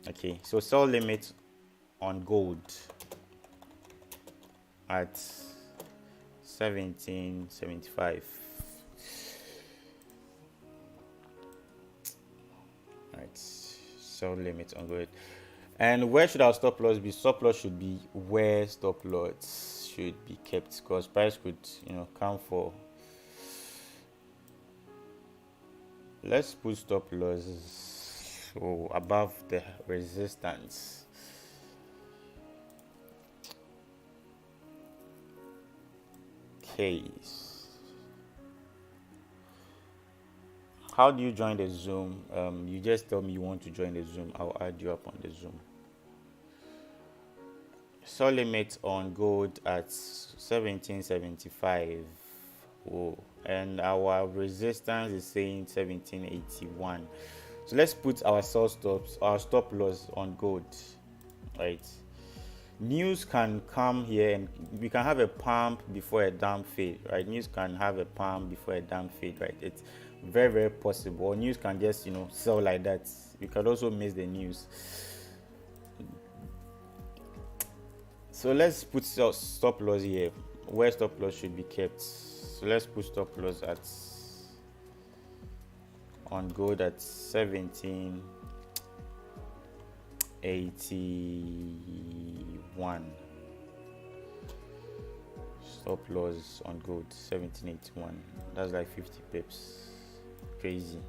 Okay, so sell limit on gold at 1775. Right, sell limit on gold. And where should our stop loss be? Stop loss should be where stop loss should be kept, because price could, come for. Let's put stop loss so above the resistance. Okay. How do you join the Zoom? You just tell me you want to join the Zoom. I'll add you up on the Zoom. Sell limit on gold at 1775. Oh, and our resistance is saying 1781. So let's put our stop loss on gold. Right. News can come here and we can have a pump before a dump fade. Right. News can have a pump before a dump fade. Right. It's very, very possible. Or news can just sell like that. You can also miss the news. So let's put stop loss here, where stop loss should be kept. So let's put stop loss on gold at 1781. Stop loss on gold 1781. That's like 50 pips. Crazy.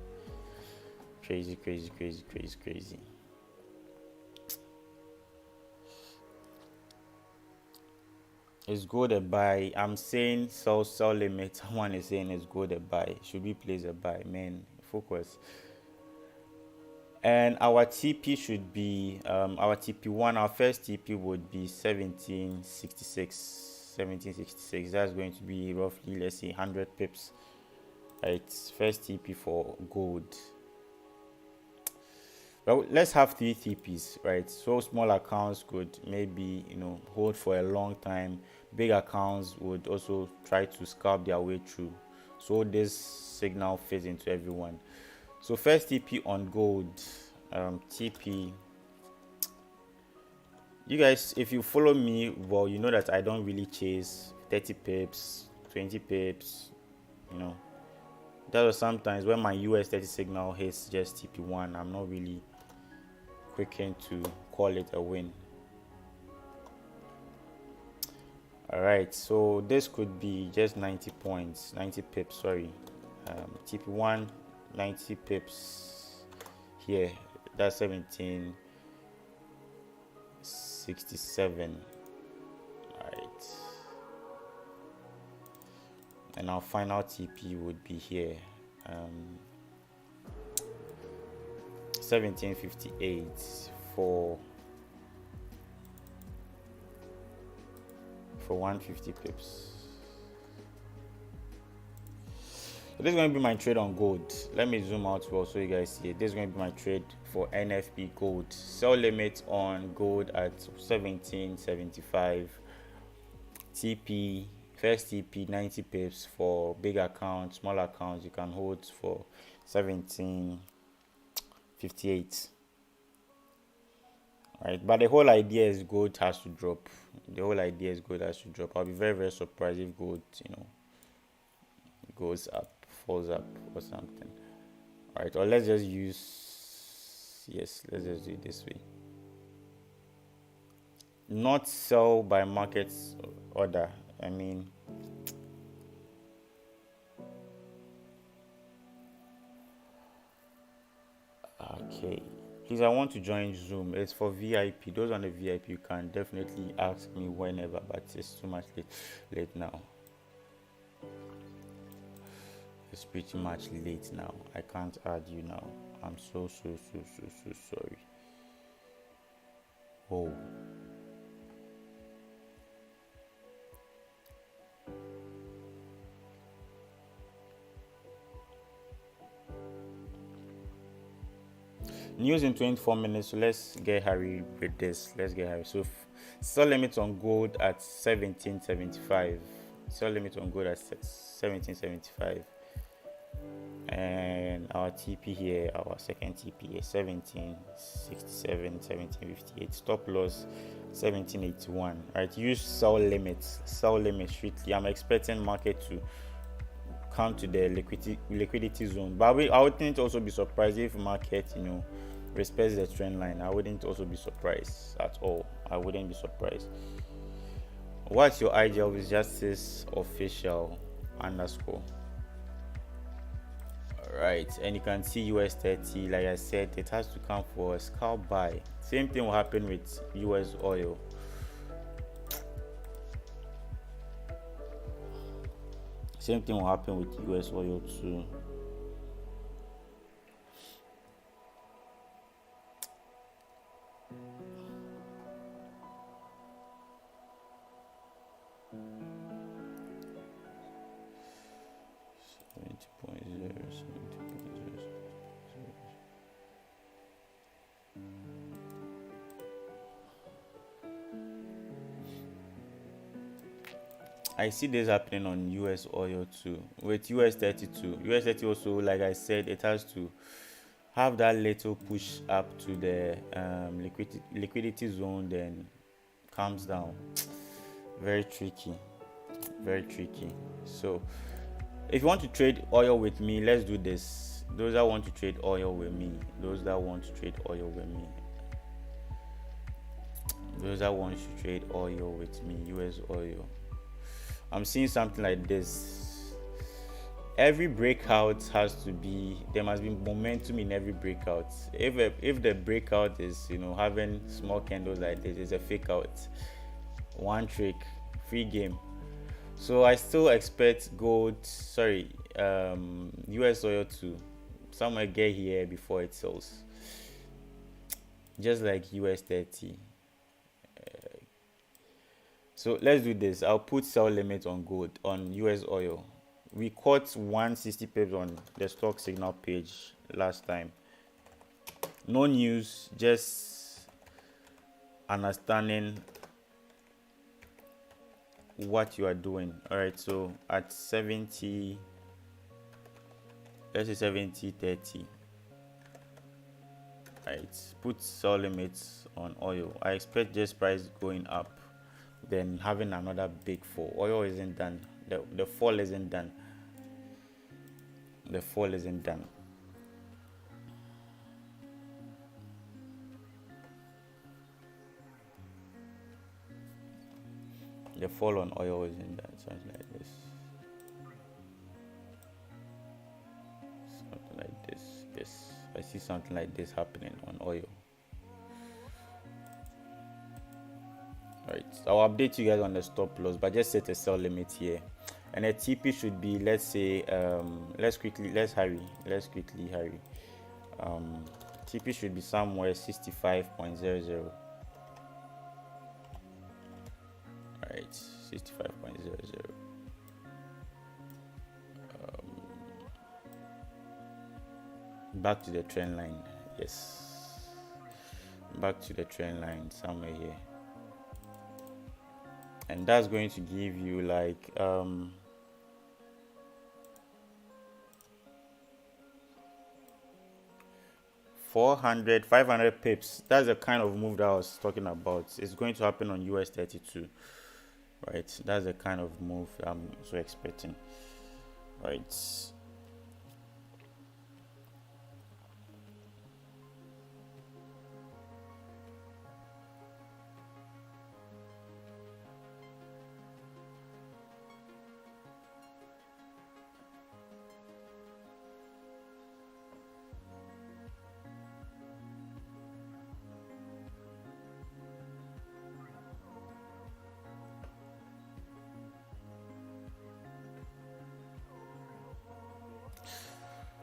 Is gold a buy? I'm saying sell limit. Someone is saying it's gold a buy. Should we place a buy? Man, focus. And our TP should be our TP1. Our first TP would be 1766. That's going to be roughly, let's say, 100 pips. Right, first TP for gold. Well, let's have 3 TPs, right? So small accounts could maybe hold for a long time. Big accounts would also try to scalp their way through. So this signal fits into everyone. So first TP on gold, TP. You guys, if you follow me, well, you know that I don't really chase 30 pips, 20 pips, That was sometimes when my US 30 signal hits just TP1, I'm not really quick to call it a win. Alright, so this could be just 90 pips, sorry. TP1, 90 pips here. That's 1767. Alright. And our final TP would be here. 1758 for 150 pips. So this is going to be my trade on gold. Let me zoom out well so you guys see it. This is going to be my trade for NFP gold. Sell limit on gold at 1775. TP, first TP 90 pips for big accounts. Small accounts you can hold for 1758. Right, but the whole idea is gold has to drop. I'll be very, very surprised if gold goes up, falls up or something. All right, or let's just do it this way. Not sell by market order. Okay, please, I want to join Zoom. It's for VIP. Those on the VIP, you can definitely ask me whenever, but it's too much late now. It's pretty much late now. I can't add you now. I'm so sorry. Oh. News in 24 minutes. So let's get hurry with this. So sell limit on gold at 1775. sell limit on gold at 1775, and our TP here, our second TP here, 1767, 1758. Stop loss 1781. Right, use sell limits strictly. I'm expecting market to come to the liquidity zone, but I wouldn't also be surprised if market, respects the trend line. I wouldn't also be surprised at all. I wouldn't be surprised. What's your idea of justice official _? Alright, and you can see US 30. Like I said, it has to come for a scalp buy. Same thing will happen with US oil. Same thing will happen with US oil too. I see this happening on US oil too, with US 32. US 30 also, like I said, it has to have that little push up to the liquidity zone, then comes down. Very tricky. So if you want to trade oil with me, let's do this. Those that want to trade oil with me, US oil, I'm seeing something like this. Every breakout has to be, there must be momentum in every breakout. If the breakout is having small candles like this, it's a fake out. One trick, free game. So I still expect US oil to somewhere get here before it sells, just like US 30. So let's do this. I'll put sell limit on gold, on US oil. We caught 160 pips on the stock signal page last time. No news, just understanding what you are doing. All right, so at 70, let's say 70.30. Right, put sell limits on oil. I expect just price going up, then having another big fall. Oil isn't done. The fall isn't done. The fall isn't done. The fall on oil isn't done. Something like this. Something like this. Yes, I see something like this happening on oil. Right, so I'll update you guys on the stop loss, but just set a sell limit here, and a TP should be, let's say, let's quickly hurry. TP should be somewhere 65.00. Right, 65.00. Back to the trend line. Yes, back to the trend line somewhere here. And that's going to give you like 400, 500 pips. That's the kind of move that I was talking about. It's going to happen on US 32. Right, that's the kind of move I'm so expecting. Right.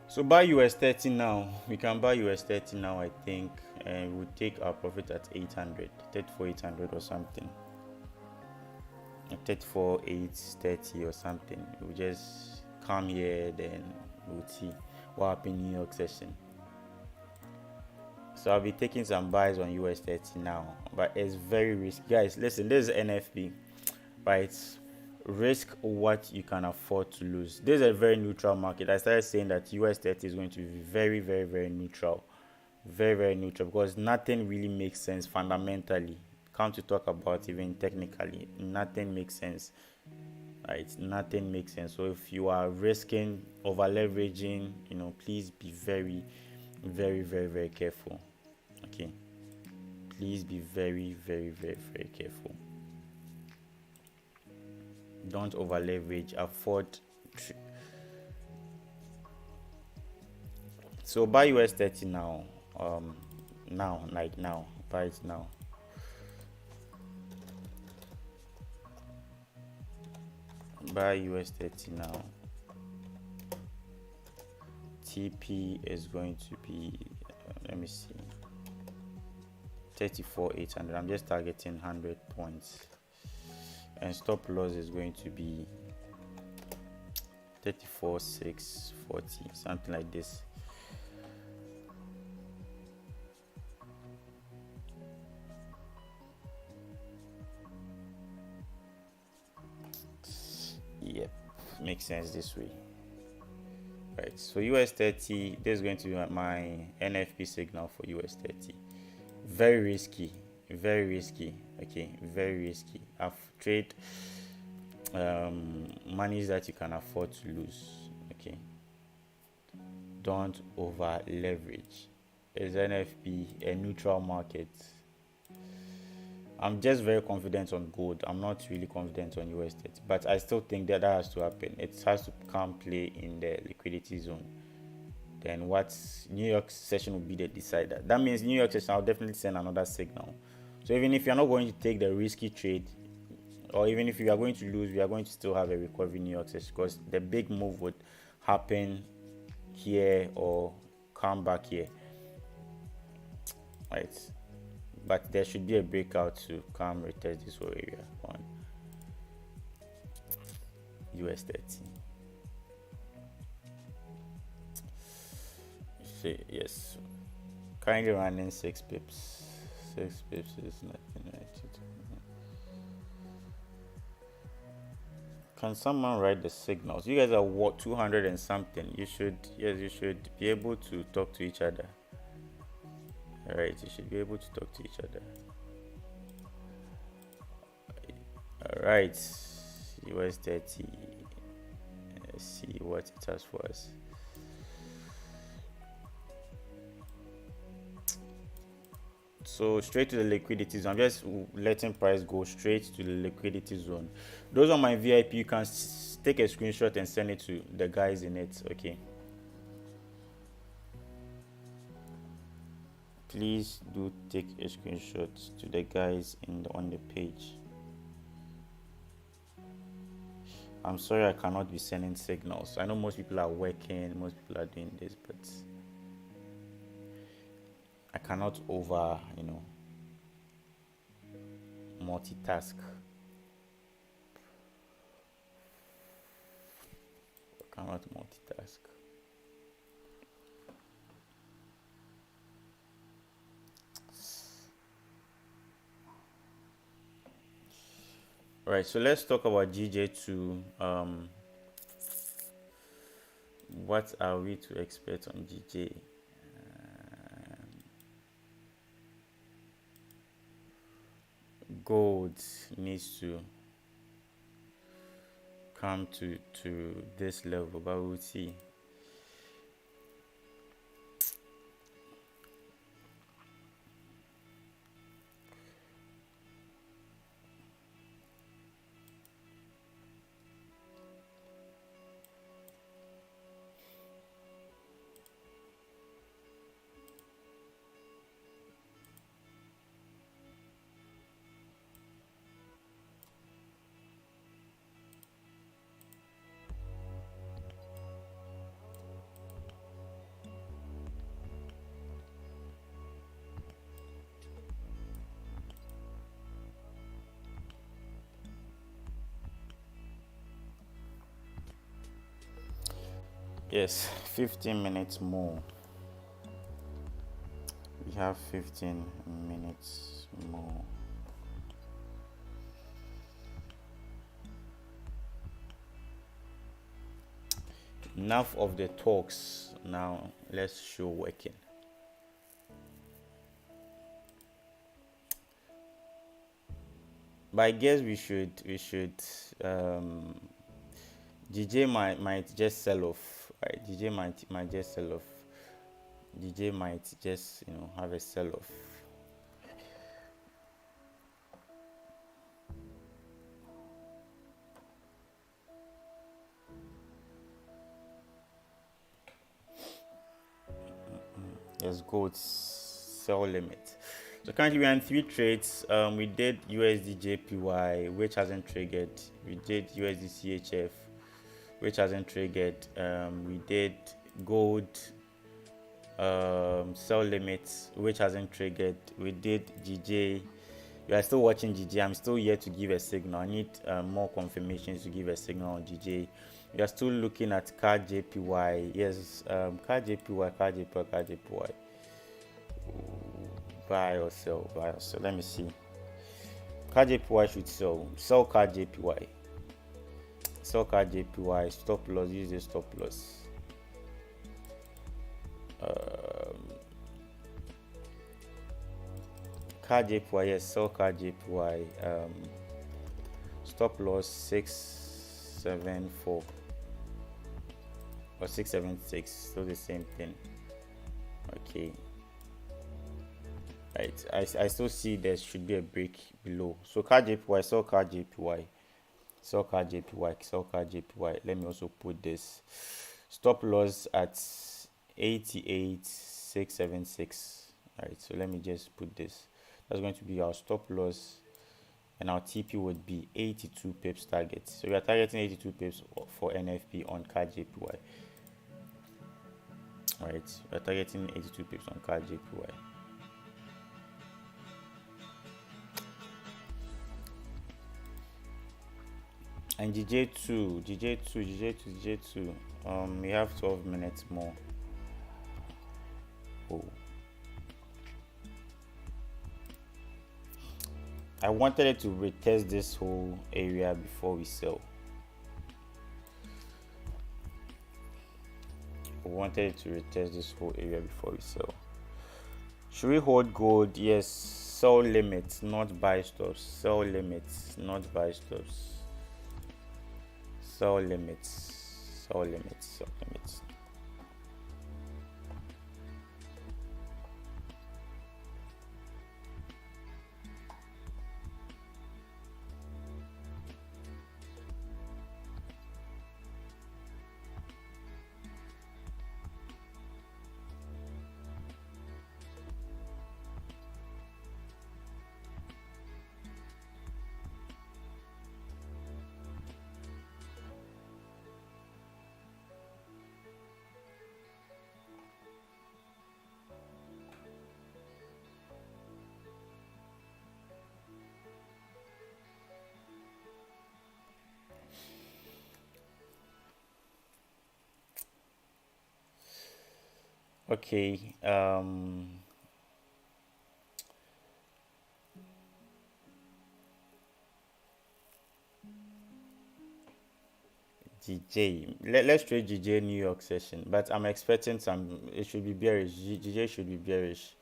So buy US 30 now. We can buy US 30 now, I think, and we'll take our profit at 800, 34,800 or something. 34,830 or something. We'll just come here, then we'll see what happens in New York session. So I'll be taking some buys on US 30 now, but it's very risky. Guys, listen, this is NFP, right? risk what you can afford to lose. This is a very neutral market. I started saying that US 30 is going to be very, very, very neutral. Very, very neutral, because nothing really makes sense fundamentally. Come to talk about even technically, nothing makes sense. Right? Nothing makes sense. So if you are risking over leveraging, please be very, very, very, very careful. Okay. Please be very, very, very, very careful. Don't over leverage. So buy US 30 now. Now. Buy it now. Buy US 30 now. TP is going to be, let me see, 34,800. I'm just targeting 100 points, and stop loss is going to be 34,640, something like this. Yep, makes sense this way. Right, so US 30, this is going to be my NFP signal for US 30. Very risky, okay, very risky. I've traded monies that you can afford to lose. Okay, don't over leverage. Is NFP a neutral market? I'm just very confident on gold. I'm not really confident on US 30, but I still think that has to happen. It has to come play in the liquidity zone. Then what New York session will be the decider. That means New York session, I'll definitely send another signal. So even if you're not going to take the risky trade, or even if you are going to lose, we are going to still have a recovery New York session, because the big move would happen here or come back here. Right. But there should be a breakout to come retest this whole area on US 30. Yes, currently running 6 pips. 6 pips is nothing. Can someone write the signals? You guys are what, 200 and something? You should be able to talk to each other. Alright, you should be able to talk to each other. Alright, US 30. Let's see what it has for us. So straight to the liquidity zone. I'm just letting price go straight to the liquidity zone. Those are my VIP. You can take a screenshot and send it to the guys in it. Okay. Please do take a screenshot to the guys on the page. I'm sorry I cannot be sending signals. I know most people are working, most people are doing this, but I cannot multitask. I cannot multitask. Right, so let's talk about GJ2. What are we to expect on GJ? Gold needs to come to this level, but we'll see. Yes, 15 minutes more. We have 15 minutes more. enough of the talks. Now let's show working. But I guess we should GJ might just sell off, right? GJ might just sell off. GJ might just have a sell off. Yes, gold sell limit. So currently we're in 3 trades. We did USD JPY, which hasn't triggered. We did USD CHF, which hasn't triggered. We did gold sell limits, which hasn't triggered. We did GJ. We are still watching GJ. I'm still here to give a signal. I need more confirmations to give a signal on GJ. We are still looking at CAD JPY. Yes, CAD JPY. Buy or sell. Let me see. CAD JPY should sell. Sell CAD JPY. Sell CAD JPY. Stop loss. Use the stop loss. CAD JPY. Yes, sell CAD JPY. Stop loss 674 or 676. Still the same thing. Okay. Right, I still see there should be a break below. So CAD JPY, sell CAD JPY, sell CAD JPY, sell CAD JPY. Let me also put this stop loss at 88,676. Right, so let me just put this. That's going to be our stop loss, and our TP would be 82 pips target. So we are targeting 82 pips for NFP on CAD JPY. Right, we are targeting 82 pips on CAD JPY. And GJ2, we have 12 minutes more. Oh, I wanted it to retest this whole area before we sell. Should we hold gold? Yes. Sell limits, not buy stops. Sell limits, not buy stops. Sell limits. Okay. GJ. Let's trade GJ New York session, but I'm expecting it should be bearish. GJ should be bearish.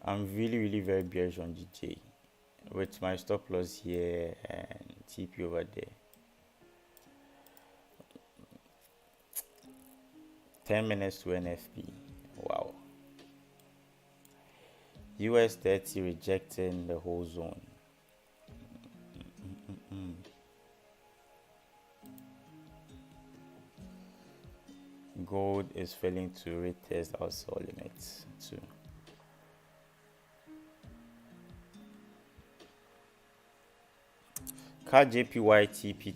I'm really very bearish on GJ with my stop loss here and TP over there. 10 minutes to NFP. Wow. US 30 rejecting the whole zone. Gold is failing to retest our sell limits too. CAD JPY TP.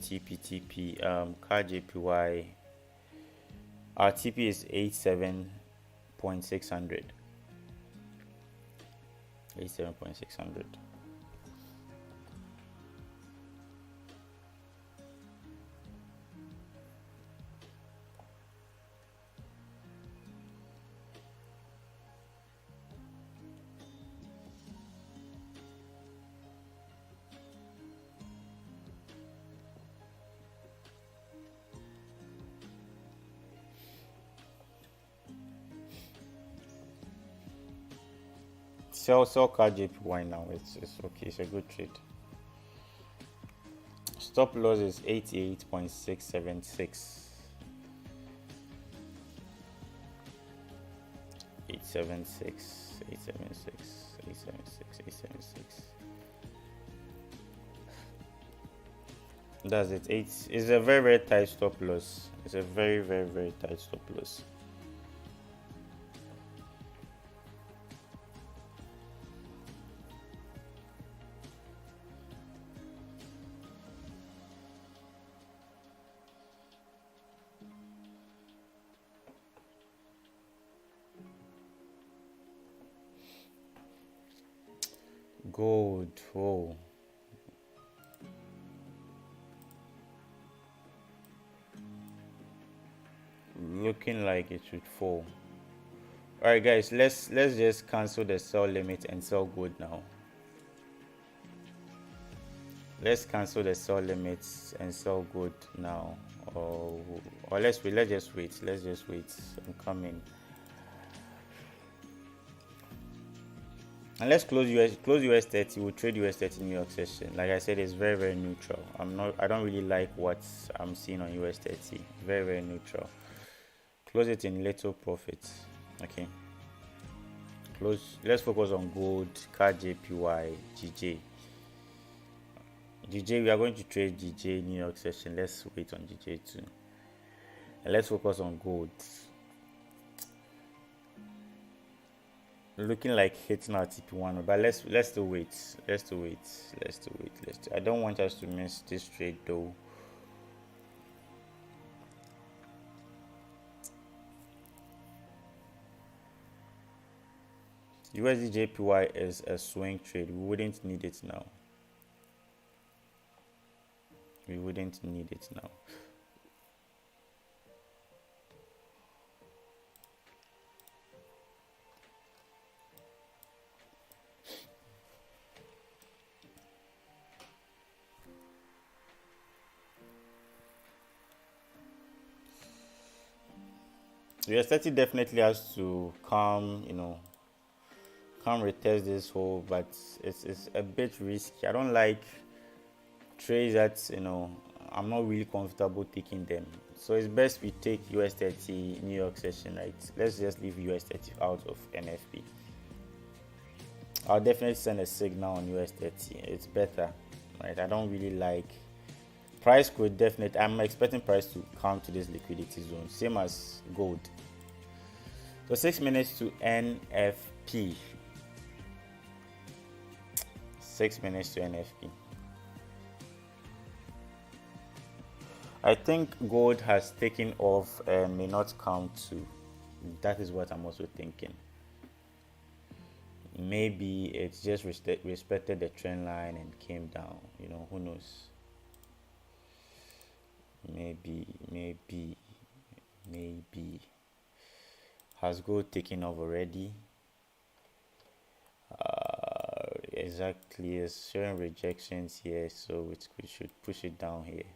CAD JPY. Our TP is 87.600. 87.600. Sell card JPY now. It's okay. It's a good trade. Stop loss is 88.676. 876, 876, 876, 876. That's it. It's a very, very tight stop loss. It's a very, very, very tight stop loss. Gold. Whoa. Looking like it should fall. All right, guys, let's just cancel the sell limit and sell gold now. Let's cancel the sell limits and sell gold now. Or let's wait. Let's just wait. I'm coming. And let's close US 30. We'll trade US 30 New York session. Like I said, it's very, very neutral. I don't really like what I'm seeing on US 30. Very, very neutral. Close it in little profits. Okay. Close. Let's focus on gold, CAD JPY, GJ. GJ, we are going to trade GJ New York session. Let's wait on GJ too. And let's focus on gold. Looking like hitting our TP1, but let's still wait. I don't want us to miss this trade though. USD JPY is a swing trade. We wouldn't need it now. US 30 definitely has to come, retest this hole, but it's a bit risky. I don't like trades that I'm not really comfortable taking them. So it's best we take US 30 New York session, right? Let's just leave US 30 out of NFP. I'll definitely send a signal on US 30. It's better, right? I don't really like price could definitely. I'm expecting price to come to this liquidity zone, same as gold. So 6 minutes to NFP. 6 minutes to NFP. I think gold has taken off and may not come to. That is what I'm also thinking. Maybe it's just respected the trend line and came down. Who knows? Maybe. Has gold taken off already? Exactly. It's showing rejections here, so we should push it down here.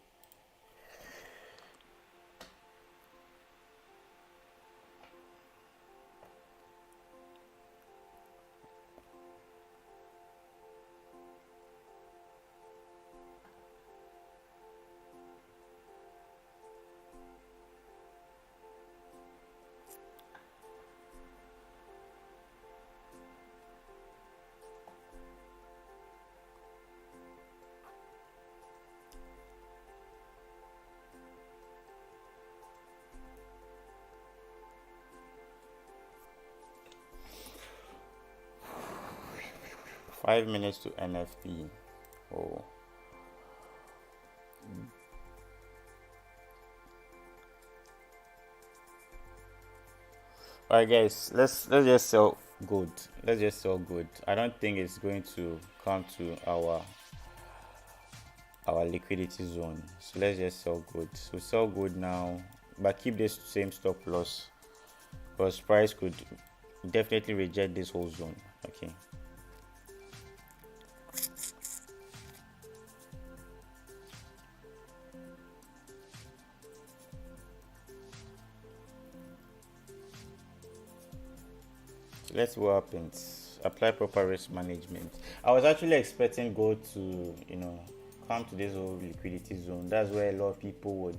Five minutes to NFP. Oh. Alright guys, let's just sell good. I don't think it's going to come to our liquidity zone. So let's just sell good. So sell good now, but keep this same stop loss, because price could definitely reject this whole zone. Okay. Let's see what happens. apply proper risk management. I was actually expecting gold to, come to this whole liquidity zone. That's where a lot of people would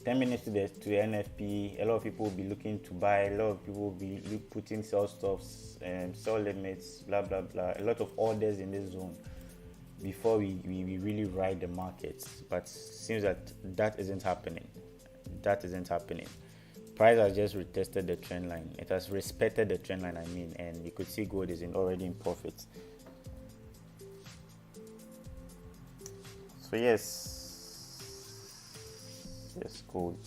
10 minutes to the NFP. A lot of people will be looking to buy. A lot of people will be putting sell stops and sell limits, blah blah blah. A lot of orders in this zone before we really ride the markets. But seems that isn't happening. That isn't happening. Price has just retested the trend line. It has respected the trend line, and you could see gold is already in profit. So yes, gold.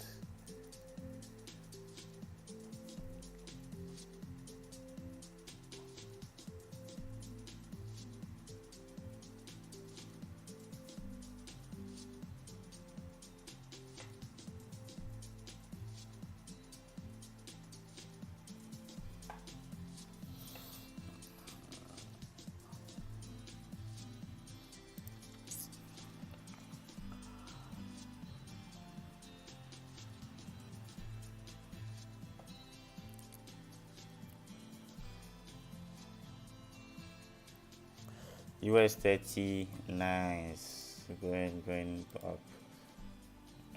US 30, nice, going up.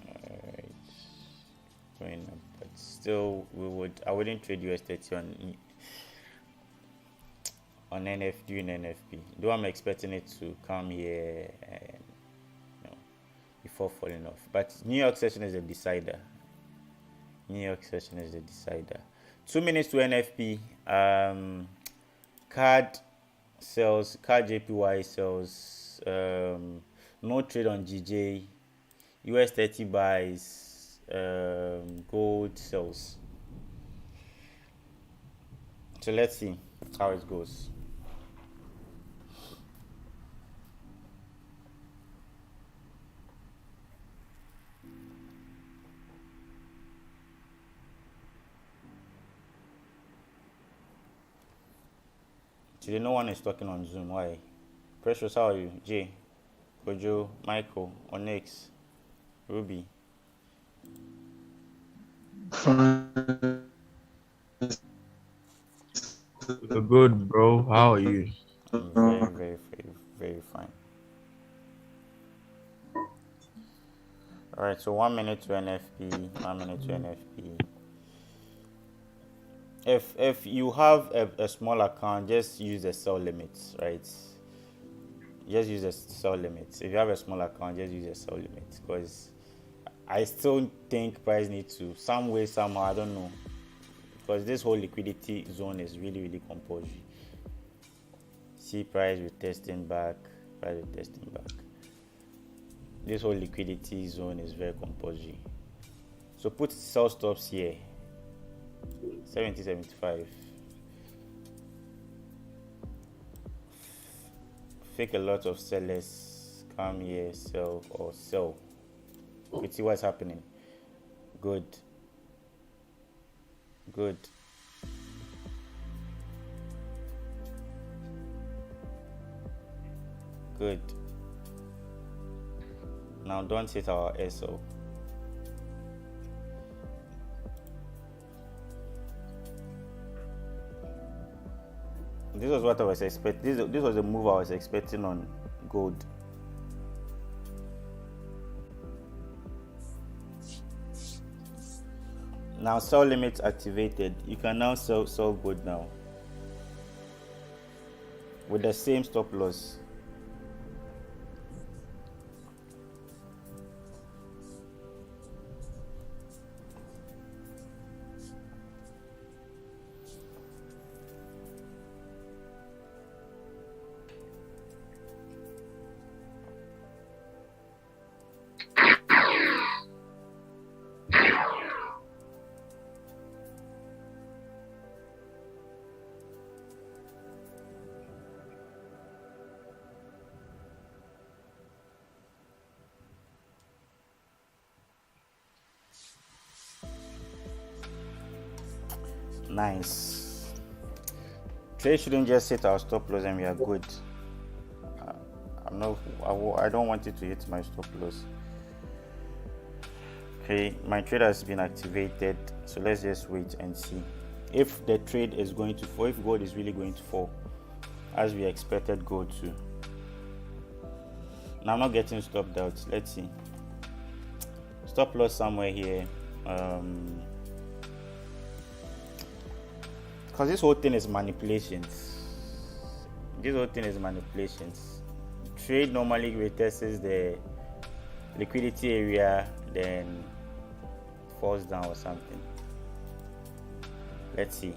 Alright, going up, but still I wouldn't trade US 30 on during NFP, though I'm expecting it to come here and before falling off. But New York session is a decider. 2 minutes to NFP. Card JPY sells, no trade on GJ, US 30 buys, gold sells. So let's see how it goes. Today no one is talking on Zoom. Why? Precious, how are you? Jay, Kojo, Michael, Onyx, Ruby. Good, bro. How are you? I'm very, very, very, very fine. Alright, so 1 minute to NFP. If you have a small account, just use the sell limits, right? Just use the sell limits. If you have a small account, just use the sell limits, because I still think price needs to some way, somehow, I don't know, because this whole liquidity zone is really, really compulsory. See price retesting back. This whole liquidity zone is very compulsory. So put sell stops here. 70.75. Fake a lot of sellers come here, sell or sell. You see what's happening. Good. Now don't hit our SO. This was what I was expecting. This was the move I was expecting on gold. Now sell limits activated. You can now sell gold now with the same stop loss. Nice. Trade shouldn't just hit our stop loss and we are good. I don't want it to hit my stop loss. Okay, my trade has been activated, so let's just wait and see if the trade is going to fall, if gold is really going to fall. as we expected gold to. Now I'm not getting stopped out. Let's see. Stop loss somewhere here. Because this whole thing is manipulations. Trade normally retests the liquidity area, then falls down or something. Let's see.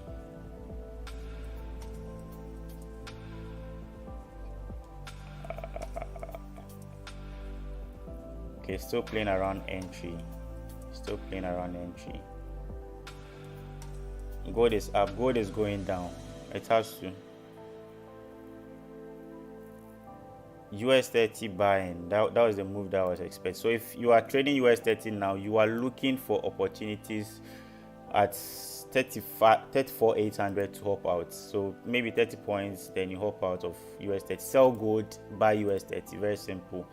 Okay, still playing around entry. Gold is up, gold is going down. It has to. US 30 buying, that was the move that was expected. So if you are trading US 30 now, you are looking for opportunities at 34,800 to hop out. So maybe 30 points, then you hop out of US 30. Sell gold, buy US 30. Very simple.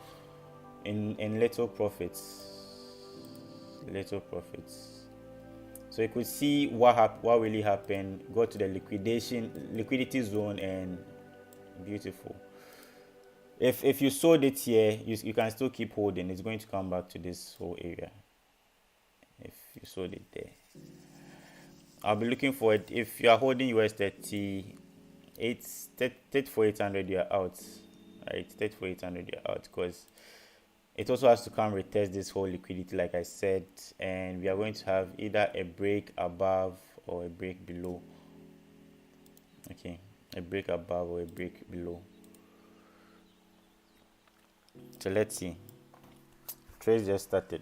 In little profits. So you could see what really happened. Go to the liquidity zone, and beautiful. If you sold it here, you can still keep holding. It's going to come back to this whole area. If you sold it there, I'll be looking for it. If you are holding US 34,800, you're out. Right, 34,800, you're out, because it also has to come retest this whole liquidity, like I said, and we are going to have either a break above or a break below. Okay, a break above or a break below. So let's see. Trade just started.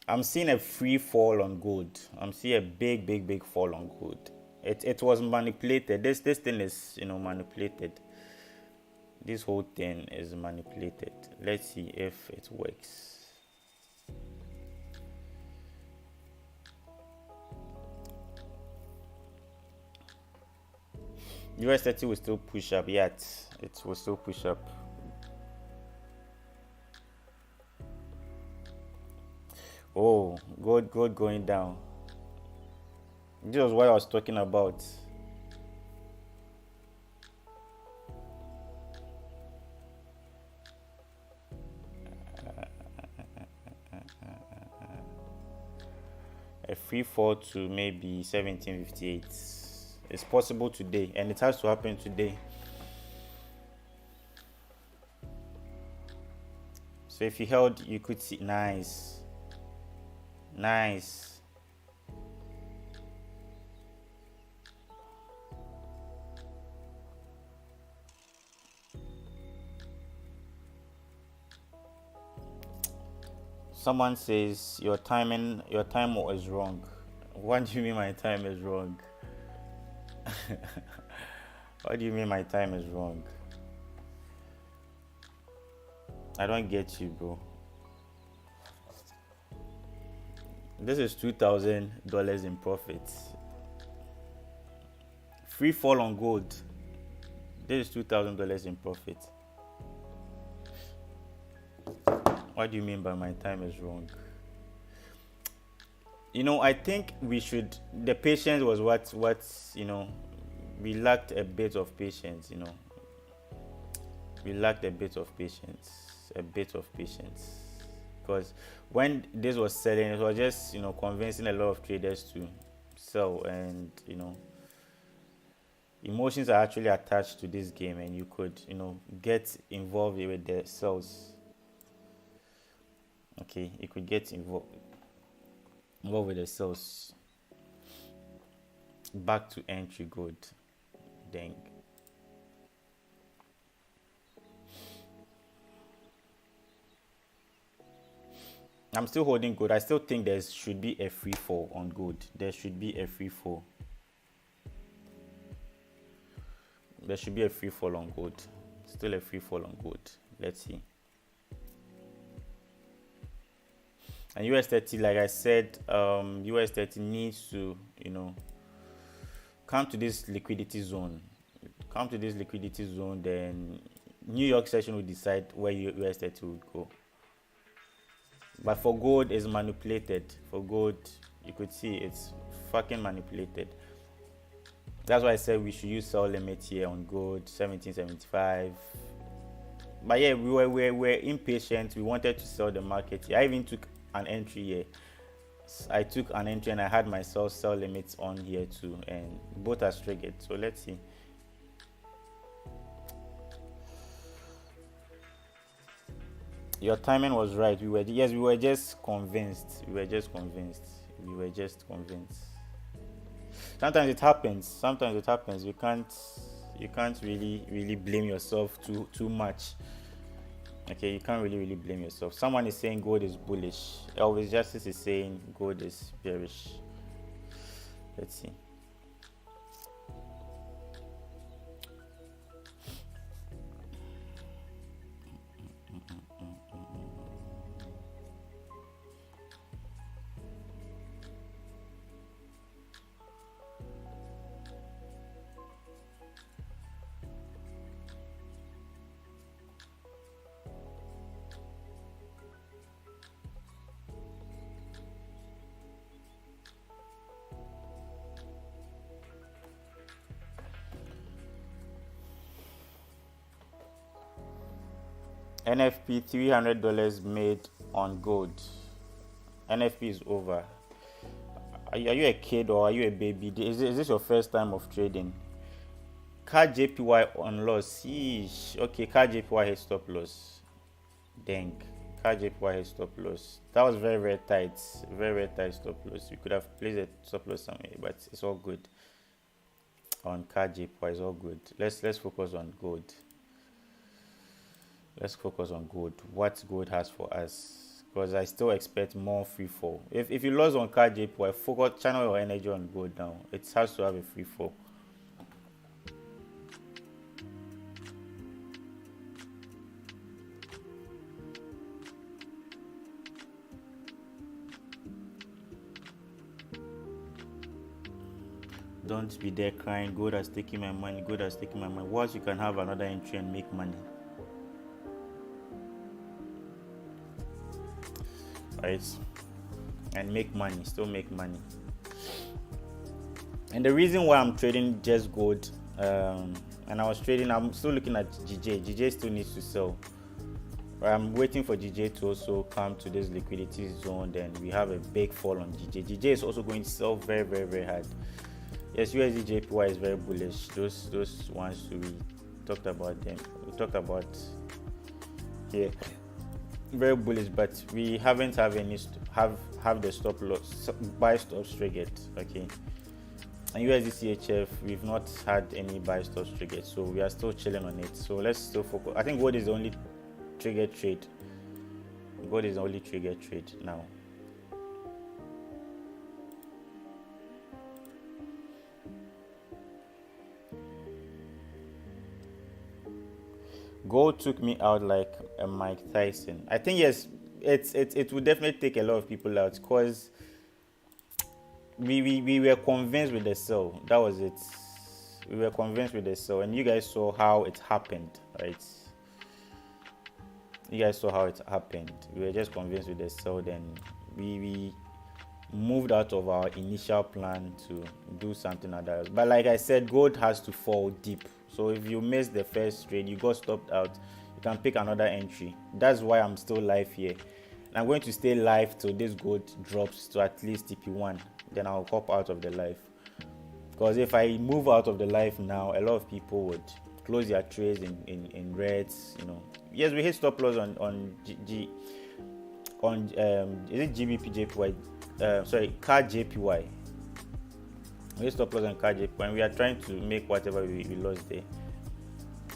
I'm seeing a free fall on gold. I'm seeing a big fall on gold. It was manipulated. This thing is, manipulated. This whole thing is manipulated. Let's see if it works. US 30 will still push up, yet it will still push up. Oh, gold going down. This was what I was talking about. A free fall to maybe 1758. It's possible today, and it has to happen today. So if you held, you could see nice. Someone says your time is wrong. What do you mean my time is wrong? What do you mean my time is wrong? I don't get you, bro. This is $2,000 in profits. Free fall on gold. This is $2,000 in profit. What do you mean by my time is wrong? I think we should. The patience was what we lacked a bit of patience. We lacked a bit of patience. Because when this was selling, it was just convincing a lot of traders to sell, and emotions are actually attached to this game, and you could get involved with the sells. Okay, you could get involved with the sells. Back to entry gold. Dang. I'm still holding gold. I still think there should be a free fall on gold. There should be a free fall on gold. Still a free fall on gold. Let's see. And US 30, like I said, US 30 needs to, come to this liquidity zone. Then New York session will decide where US30 would go. But for gold, it's manipulated. For gold, you could see it's fucking manipulated. That's why I said we should use sell limit here on gold 1775. But yeah, we were impatient. We wanted to sell the market here. I even took an entry here. I took an entry and I had my sell limits on here too, and both are triggered. So let's see. Your timing was right. We were just convinced. Sometimes it happens. You can't really blame yourself too much. Okay, you can't really blame yourself. Someone is saying gold is bullish. Elvis Justice is saying gold is bearish. Let's see. NFP $300 made on gold. NFP is over. Are you a kid or are you a baby? Is this your first time of trading? CAD JPY on loss. Yeesh. Okay, CAD JPY has stop loss. Dang. CAD JPY has stop loss. That was very tight. Very tight stop loss. We could have placed a stop loss somewhere, but it's all good. On CAD JPY, it's all good. Let's focus on gold. Let's focus on gold. What gold has for us, because I still expect more free fall. If you lose on CAD JPY, focus, channel your energy on gold now. It has to have a free fall. Don't be there crying, gold has taken my money, gold has taken my money. Once you can have another entry and make money. Right, and make money, still make money. And the reason why I'm trading just gold, and I'm still looking at GJ still needs to sell. I'm waiting for GJ to also come to this liquidity zone, then we have a big fall on GJ is also going to sell very hard. Yes, USD JPY is very bullish. Those ones we talked about them, here. Very bullish, but we haven't have the stop loss buy stops triggered. Okay, and USD CHF we've not had any buy stops triggered, so we are still chilling on it. So let's still focus. I think gold is the only triggered trade. Gold is the only triggered trade now. Gold took me out like a Mike Tyson. I think yes, it would definitely take a lot of people out, because we were convinced with the sell. That was it. We were convinced with the sell, and you guys saw how it happened, right? You guys saw how it happened. We were just convinced with the sell, then we moved out of our initial plan to do something else. But like I said, gold has to fall deep. So if you miss the first trade, you got stopped out, you can pick another entry. That's why I'm still live here. And I'm going to stay live till this gold drops to at least TP1. Then I'll hop out of the live. Because if I move out of the live now, a lot of people would close their trades in reds. You know, yes, we hit stop loss on is it GBP JPY? CAD JPY. We stop loss on CAD JPY, and we are trying to make whatever we lost there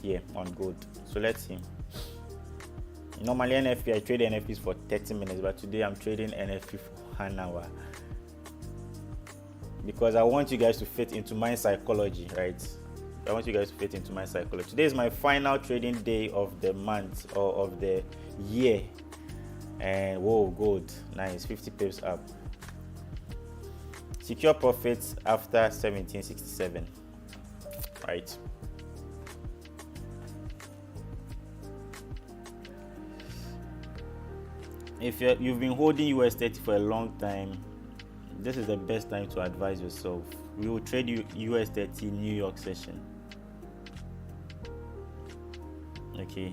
here on gold. So let's see. Normally NFP, I trade NFPs for 30 minutes, but today I'm trading NFP for 1 hour, because I want you guys to fit into my psychology, right? I want you guys to fit into my psychology. Today is my final trading day of the month or of the year, and whoa, gold, nice, 50 pips up. Secure profits after 1767, right? If you've been holding US30 for a long time, this is the best time to advise yourself. We will trade you US30 New York session. Okay,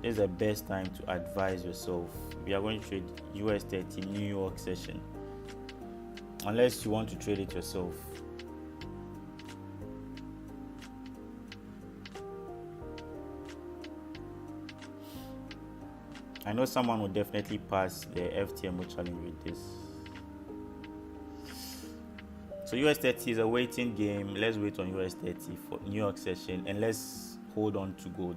this is the best time to advise yourself. We are going to trade US30 New York session, unless you want to trade it yourself. I know someone will definitely pass the FTMO challenge with this. So US30 is a waiting game. Let's wait on US30 for New York session, and let's hold on to gold.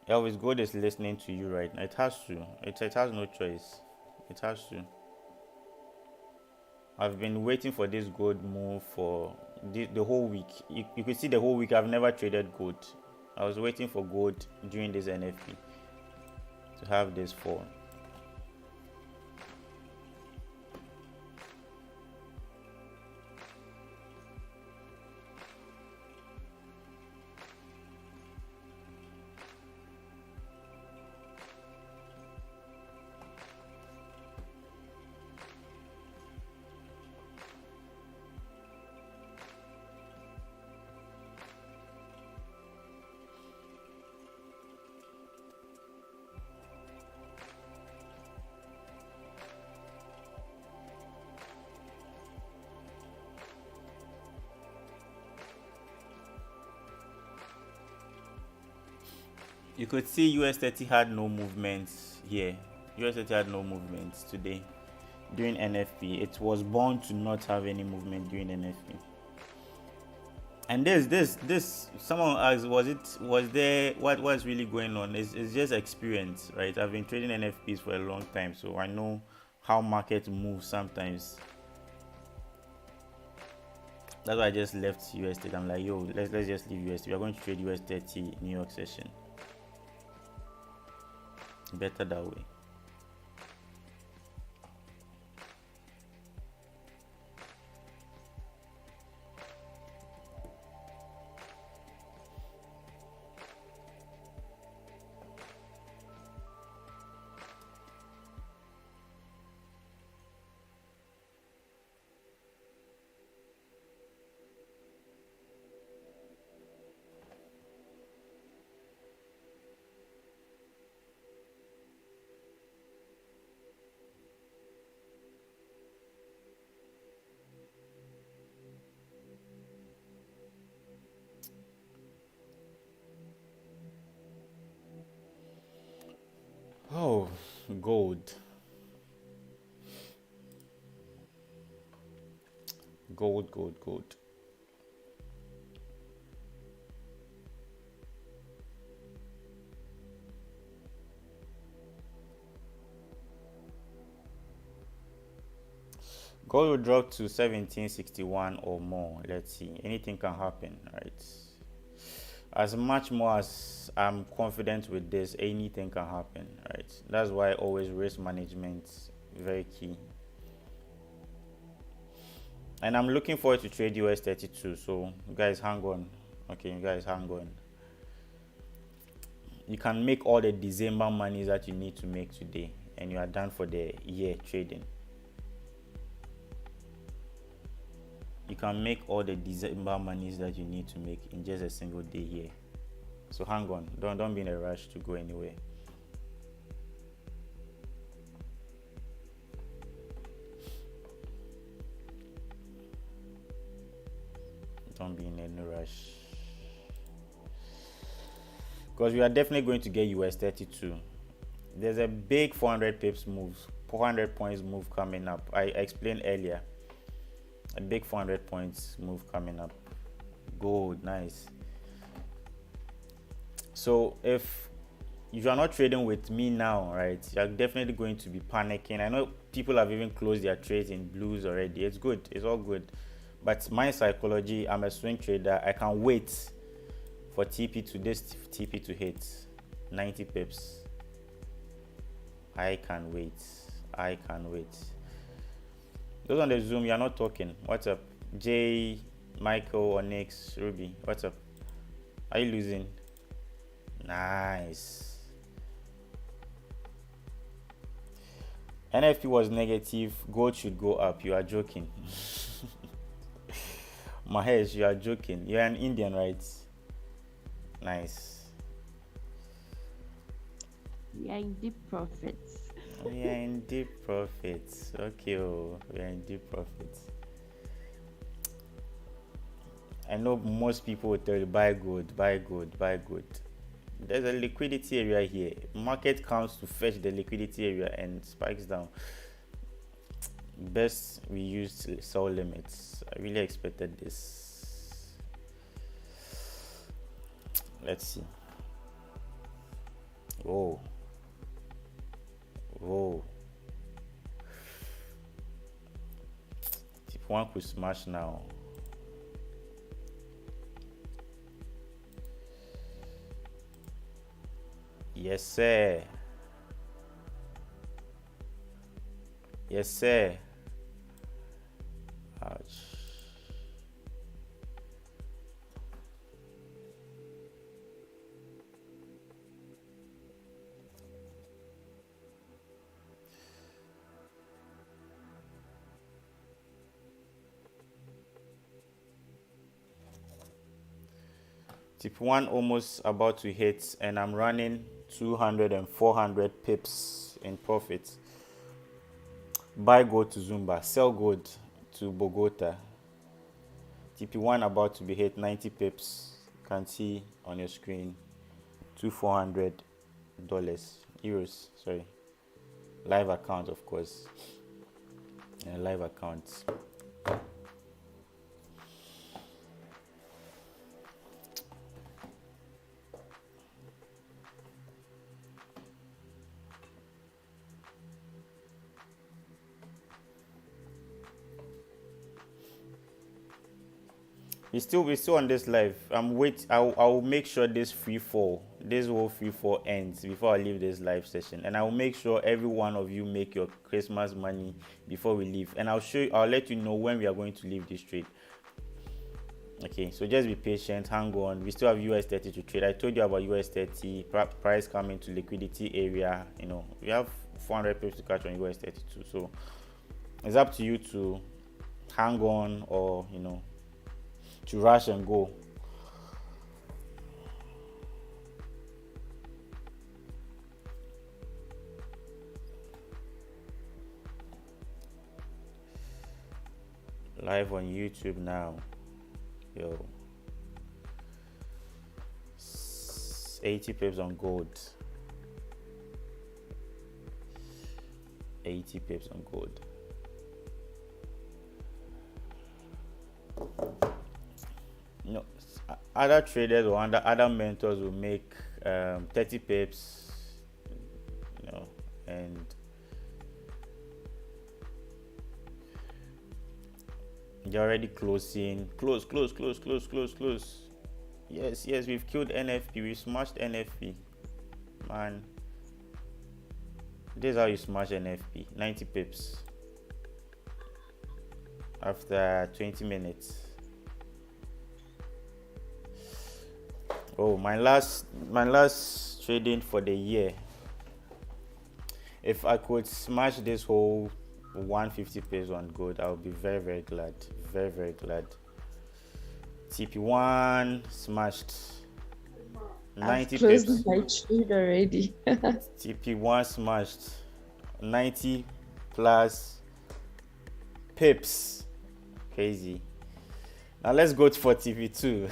Elvis, gold is listening to you right now. It has to. It has no choice. It has to. I've been waiting for this gold move for the whole week. You could see the whole week I've never traded gold. I was waiting for gold during this NFP to have this fall. You could see US30 had no movements here. US30 had no movements today during NFP. It was born to not have any movement during NFP. And this someone asked, was there what's really going on? It's just experience, right? I've been trading NFPs for a long time, so I know how markets move sometimes. That's why I just left US30. I'm like, yo, let's just leave US30. We are going to trade US30 New York session. Better that way. Oh, gold. Gold. Gold will drop to 1761 or more. Let's see. Anything can happen, right? As much more as I'm confident with this, anything can happen, right? That's why always risk management very key. And I'm looking forward to trade US32. So guys, hang on. Okay, guys, hang on. You can make all the December monies that you need to make today, and you are done for the year trading. You can make all the December monies that you need to make in just a single day here. So hang on, don't be in a rush to go anywhere. Don't be in any rush, because we are definitely going to get US32. There's a big 400 pips move, 400 points move coming up. I explained earlier. A big 400 points move coming up. Gold, nice. So if you are not trading with me now, right, you're definitely going to be panicking. I know people have even closed their trades in blues already. It's good, it's all good. But my psychology, I'm a swing trader. I can wait for TP to hit 90 pips. I can wait. I can wait. Those on the Zoom, you're not talking. What's up? Jay, Michael, Onyx, Ruby, what's up? Are you losing? Nice. NFP was negative. Gold should go up. You are joking. Mahesh, you are joking. You're an Indian, right? Nice. We are in deep profits. We are in deep profits. Okay, we are in deep profits. I know most people will tell you buy gold, buy gold, buy gold. There's a liquidity area here. Market comes to fetch the liquidity area and spikes down. Best we used sell limits. I really expected this. Let's see. Whoa. Whoa. If one could smash now. Yes, sir. Yes, sir. Ouch. Tip 1 almost about to hit, and I'm running 200 and 400 pips in profit. Buy gold to Zumba, sell gold to Bogota. TP1 about to be hit, 90 pips. You can see on your screen, $400, euros, sorry. Live account, of course. Live account. We're still on this live. I'll make sure this whole free fall ends before I leave this live session, and I will make sure every one of you make your Christmas money before we leave, and I'll let you know when we are going to leave this trade. Okay, so just be patient, hang on. We still have US30 to trade. I told you about US30 price coming to liquidity area. We have 400 pips to catch on US32, so it's up to you to hang on or to rush and go. Live on YouTube now. Yo. 80 pips on gold. 80 pips on gold. Other traders or other mentors will make 30 pips, and they're already closing. Close. Yes, we've killed NFP. We smashed NFP, man. This is how you smash NFP. 90 pips after 20 minutes. Oh, my last trading for the year. If I could smash this whole 150 pips on gold, I would be very, very glad. Very, very glad. TP1 smashed 90 pips. Closed my trade already. TP1 smashed 90 plus pips. Crazy. Now let's go for TP2.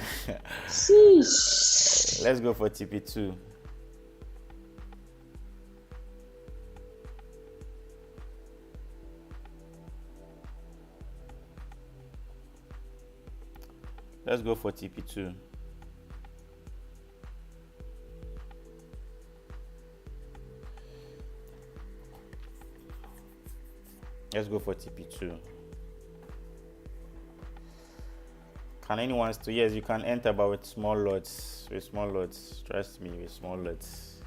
Sheesh. Let's go for TP2. Let's go for TP2. Let's go for TP2. Can anyone still? Yes, you can enter, but with small lots. Trust me, with small lots.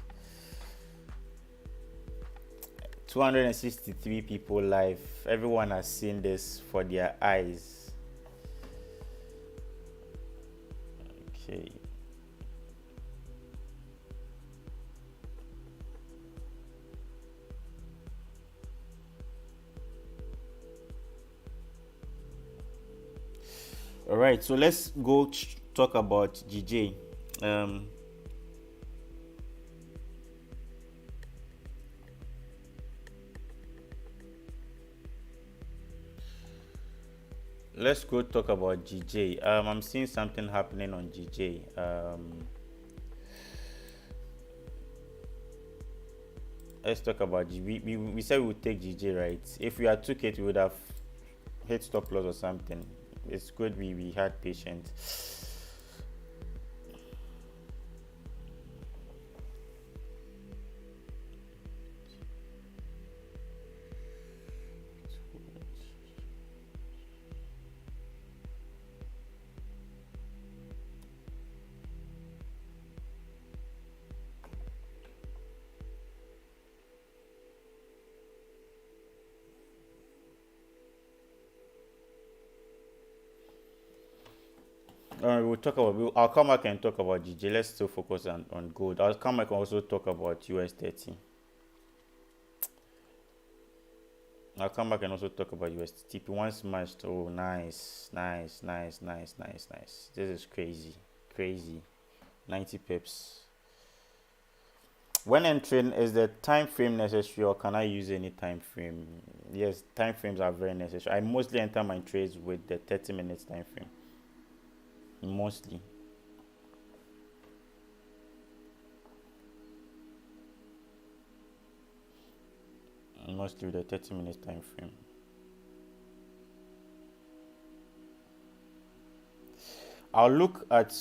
263 people live. Everyone has seen this for their eyes. Okay. All right, so let's go talk about GJ. Let's go talk about GJ. I'm seeing something happening on GJ. Let's talk about we said we would take GJ, right? If we had took it, we would have hit stop loss or something. It's good we had patience. We'll talk about. I'll come back and talk about GJ. Let's still focus on gold. I'll come back and also talk about US 30. I'll come back and also talk about UST. TP1 smashed. Oh, nice. This is crazy. 90 pips. When entering, is the time frame necessary, or can I use any time frame? Yes, time frames are very necessary. I mostly enter my trades with the 30 minutes time frame. Mostly with the 30 minutes time frame. I'll look at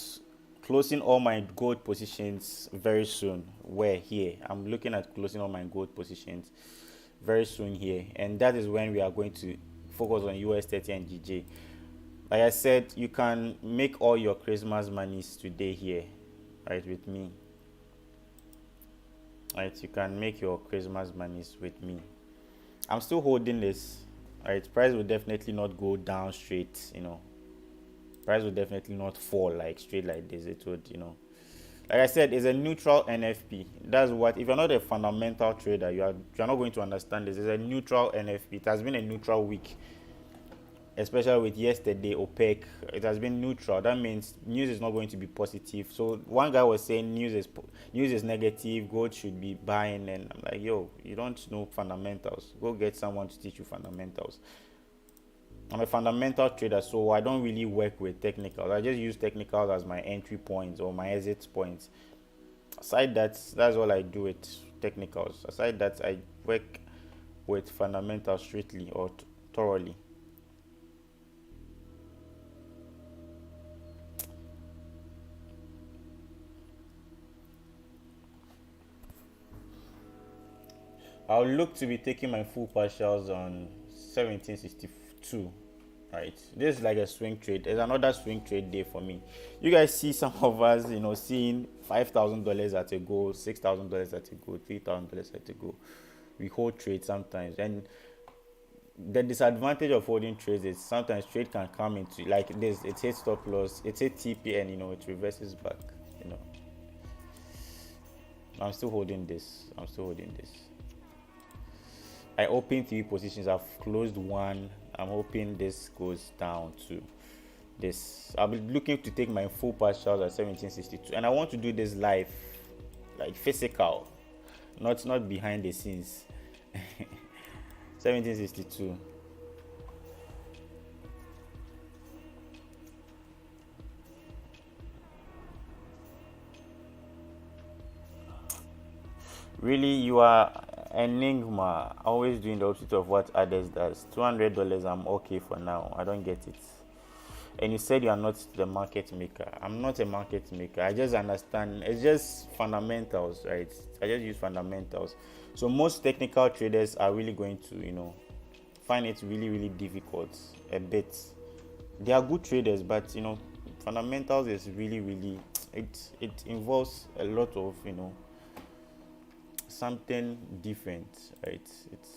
closing all my gold positions very soon. Where here I'm looking at closing all my gold positions very soon here, and that is when we are going to focus on US 30 and GJ. Like I said, you can make all your Christmas monies today here, right, with me. Right, you can make your Christmas monies with me. I'm still holding this. Right, price will definitely not go down straight, price will definitely not fall like straight like this. It would, like I said, it's a neutral NFP. That's what, if you're not a fundamental trader, you're not going to understand this. It's a neutral NFP. It has been a neutral week, especially with yesterday OPEC. It has been neutral. That means news is not going to be positive. So one guy was saying news is negative, gold should be buying, and I'm like, yo, you don't know fundamentals. Go get someone to teach you fundamentals. I'm a fundamental trader, so I don't really work with technicals. I just use technicals as my entry points or my exit points. Aside that, that's all I do with technicals. Aside that, I work with fundamentals strictly or thoroughly. I'll look to be taking my full partials on 1762. Right, this is like a swing trade. There's another swing trade day for me. You guys see some of us, seeing $5,000 at a go, $6,000 at a go, $3,000 at a go. We hold trades sometimes, and the disadvantage of holding trades is sometimes trade can come into like this. It hits stop loss, it hits TP, and it reverses back. I'm still holding this. I opened 3 positions. I've closed 1. I'm hoping this goes down to this. I'll be looking to take my full partials at 1762, and I want to do this live, like physical, not behind the scenes. 1762. Really, you are enigma, always doing the opposite of what others does. $200, I'm okay for now. I don't get it. And you said you are not the market maker. I'm not a market maker. I just understand. It's just fundamentals, right? I just use fundamentals. So most technical traders are really going to, find it really, really difficult a bit. They are good traders, but fundamentals is really, really, it involves a lot of, something different, right? It's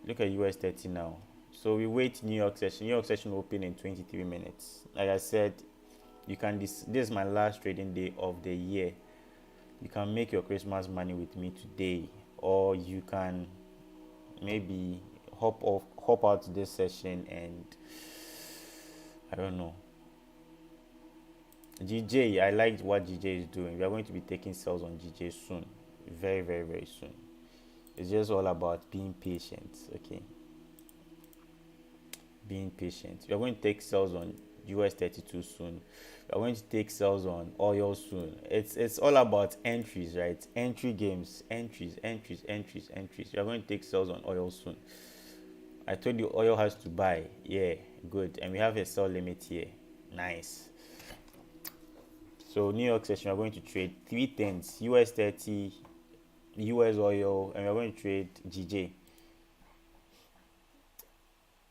look at US 30 now. So we wait New York session. New York session open in 23 minutes. Like I said, you can this is my last trading day of the year. You can make your Christmas money with me today, or you can maybe hop out this session and I don't know. GJ, I liked what GJ is doing. We are going to be taking sales on GJ soon, very very very soon. It's just all about being patient, okay? Being patient. We are going to take sales on US 32 soon. We are going to take sales on oil soon. It's all about entries, right? Entry games, entries. We are going to take sales on oil soon. I told you oil has to buy. Yeah, good. And we have a sell limit here. Nice. So New York session, we're going to trade three things: US 30, US oil, and we're going to trade GJ.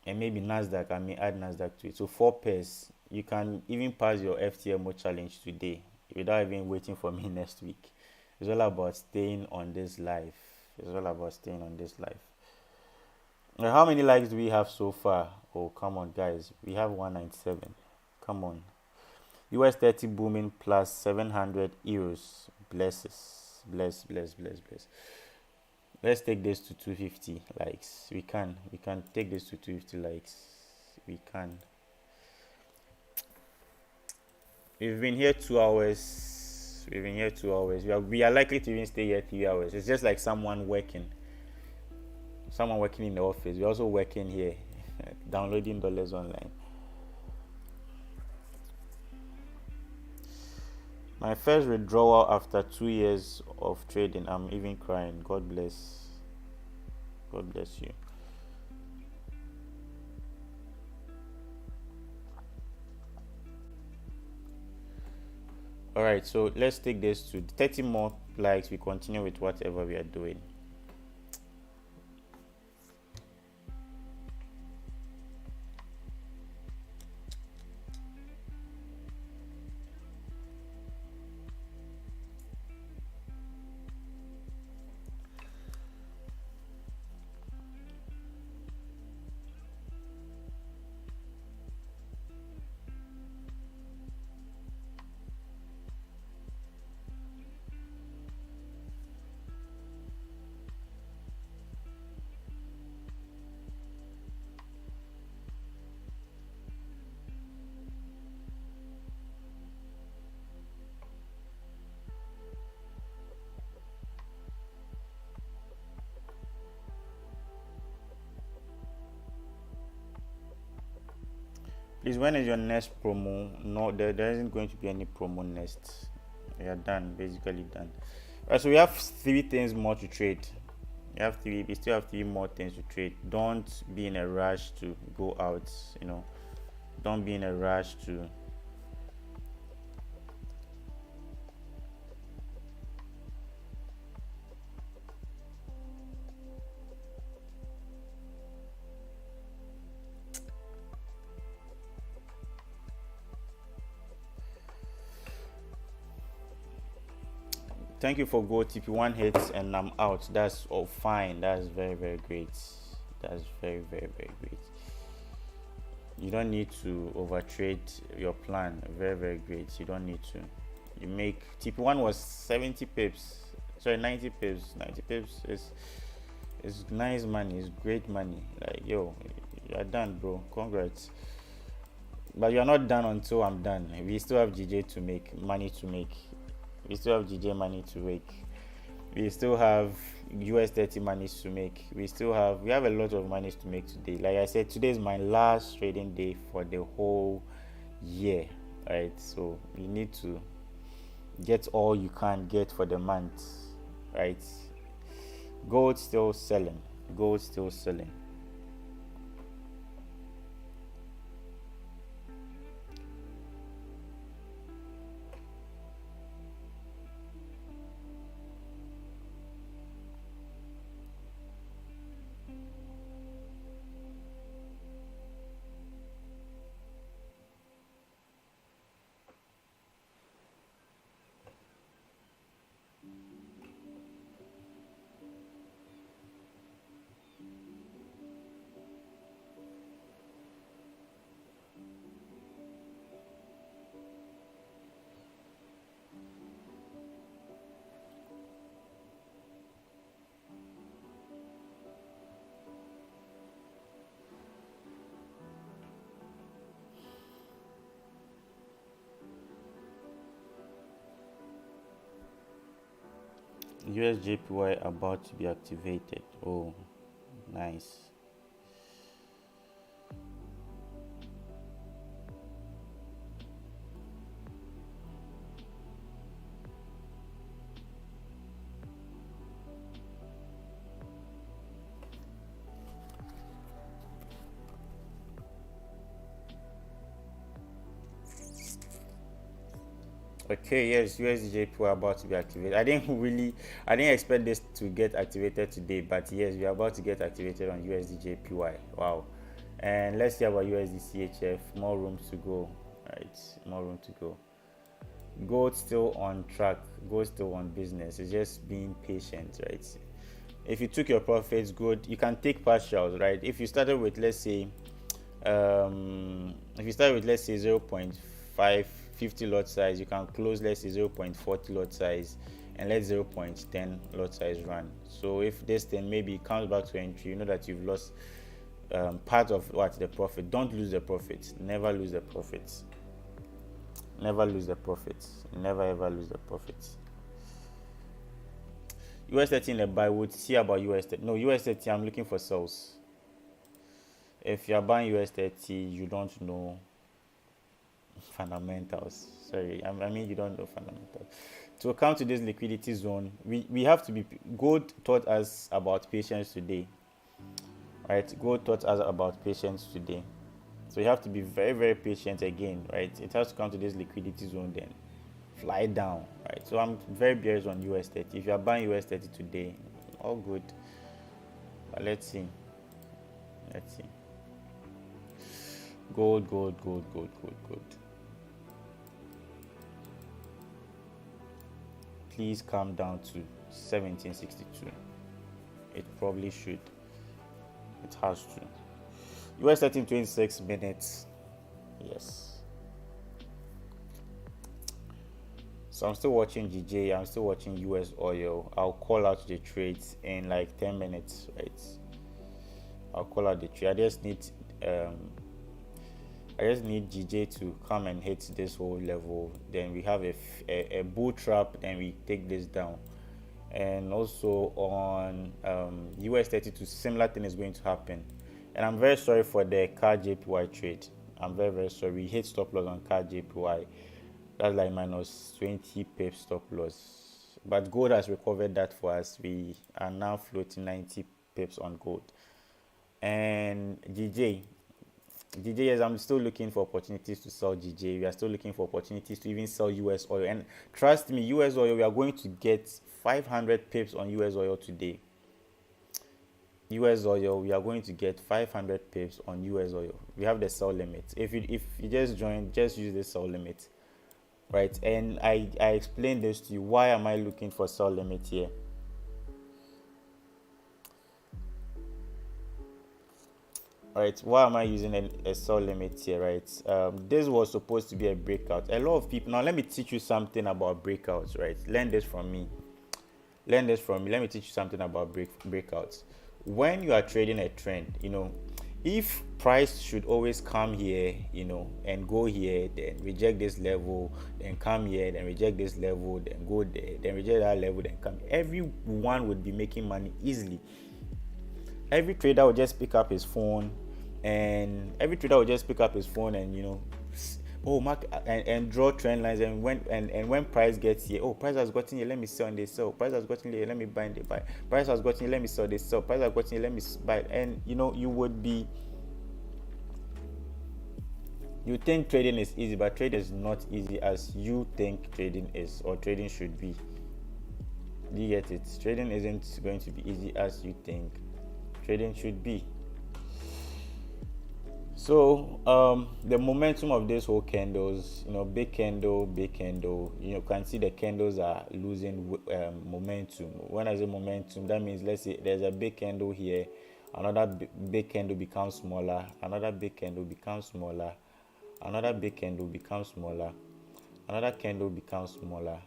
And maybe Nasdaq. I may add Nasdaq to it. So 4 pairs. You can even pass your FTMO challenge today without even waiting for me next week. It's all about staying on this life. How many likes do we have so far? Oh, come on, guys. We have 197. Come on. US 30 booming plus 700 euros. Bless. Let's take this to 250 likes. We can take this to 250 likes. We can. We've been here 2 hours. We are likely to even stay here 3 hours. It's just like someone working in the office. We're also working here, downloading dollars online. My first withdrawal after 2 years of trading. I'm even crying. God bless you. All right, so let's take this to 30 more likes. We continue with whatever we are doing. Please, when is your next promo? No, there isn't going to be any promo next. We are done, basically done. So we have 3 things more to trade. We still have 3 more things to trade. Don't be in a rush to go out, Don't be in a rush to Thank you for go TP1 hits and I'm out. That's all fine. That's very very great. That's very very very great. You don't need to overtrade your plan. Very very great. You don't need to. You make TP1 was 70 pips. Sorry, 90 pips. 90 pips is nice money. It's great money. Like yo, you're done, bro. Congrats. But you're not done until I'm done. We still have GJ to make money to make. We still have GJ money to make. We still have US 30 monies to make. We have a lot of monies to make today. Like I said, today is my last trading day for the whole year, right? So you need to get all you can get for the month, right? Gold still selling. USJPY about to be activated. Oh, nice. Okay, yes, USDJPY about to be activated. I didn't expect this to get activated today, but yes, we are about to get activated on USDJPY. Wow. And let's see about USDCHF. More room to go, right? More room to go. Gold still on track. Gold still on business. It's just being patient, right? If you took your profits, good. You can take partials, right? If you started with, let's say, if you start with, let's say, 0.550 lot size, you can close, let's say, 0.40 lot size and let 0.10 lot size run. So if this thing maybe comes back to entry, you know that you've lost part of the profit. Don't lose the profits. Never lose the profits. Never lose the profits. Never ever lose the profits. US30 in a buy. Would see about US30. No, US30, I'm looking for sales. If you're buying US30, you don't know fundamentals. Sorry, I mean you don't know fundamentals. To come to this liquidity zone, we have to be. Gold taught us about patience today, right? Gold taught us about patience today. So you have to be very, very patient again, right? It has to come to this liquidity zone, then fly down, right? So I'm very bearish on US30. If you are buying US30 today, all good. But let's see. Let's see. Gold. Please come down to 1762. It probably should. It has to. US 1326 minutes. Yes. So I'm still watching GJ. I'm still watching US oil. I'll call out the trades in like 10 minutes, right? I'll call out the trade. I just need GJ to come and hit this whole level. Then we have a bull trap. Then we take this down. And also on US 32, similar thing is going to happen. And I'm very sorry for the CAR JPY trade. I'm very, very sorry. We hit stop loss on CAR JPY. That's like minus 20 pips stop loss. But gold has recovered that for us. We are now floating 90 pips on gold. And GJ, yes, I'm still looking for opportunities to sell GJ. We are still looking for opportunities to even sell US oil. And trust me, US oil, we are going to get 500 pips on US oil today. US oil, we are going to get 500 pips on US oil. We have the sell limit. If you just join, just use the sell limit, right? And I explained this to you. Why am I looking for sell limit here? Right, why am I using a sell limit here, right? This was supposed to be a breakout. A lot of people, now let me teach you something about breakouts, right? Learn this from me. Let me teach you something about breakouts. When you are trading a trend, if price should always come here, and go here, then reject this level, then come here, then reject this level, then go there, then reject that level, then come, everyone would be making money easily. Every trader will just pick up his phone and mark and draw trend lines, and when price gets here, price has gotten here, let me sell and they sell. Price has gotten here, let me buy and they buy. Price has gotten here, let me sell, they sell. Price has gotten here, let me buy. And you think trading is easy, but trading is not easy as you think trading is, or trading should be. Do you get it? Trading isn't going to be easy as you think trading should be. So the momentum of this whole candles, big candle, you can see the candles are losing momentum. When I say momentum, that means, let's say there's a big candle here, another big candle becomes smaller, another big candle becomes smaller, another big candle becomes smaller, another candle becomes smaller,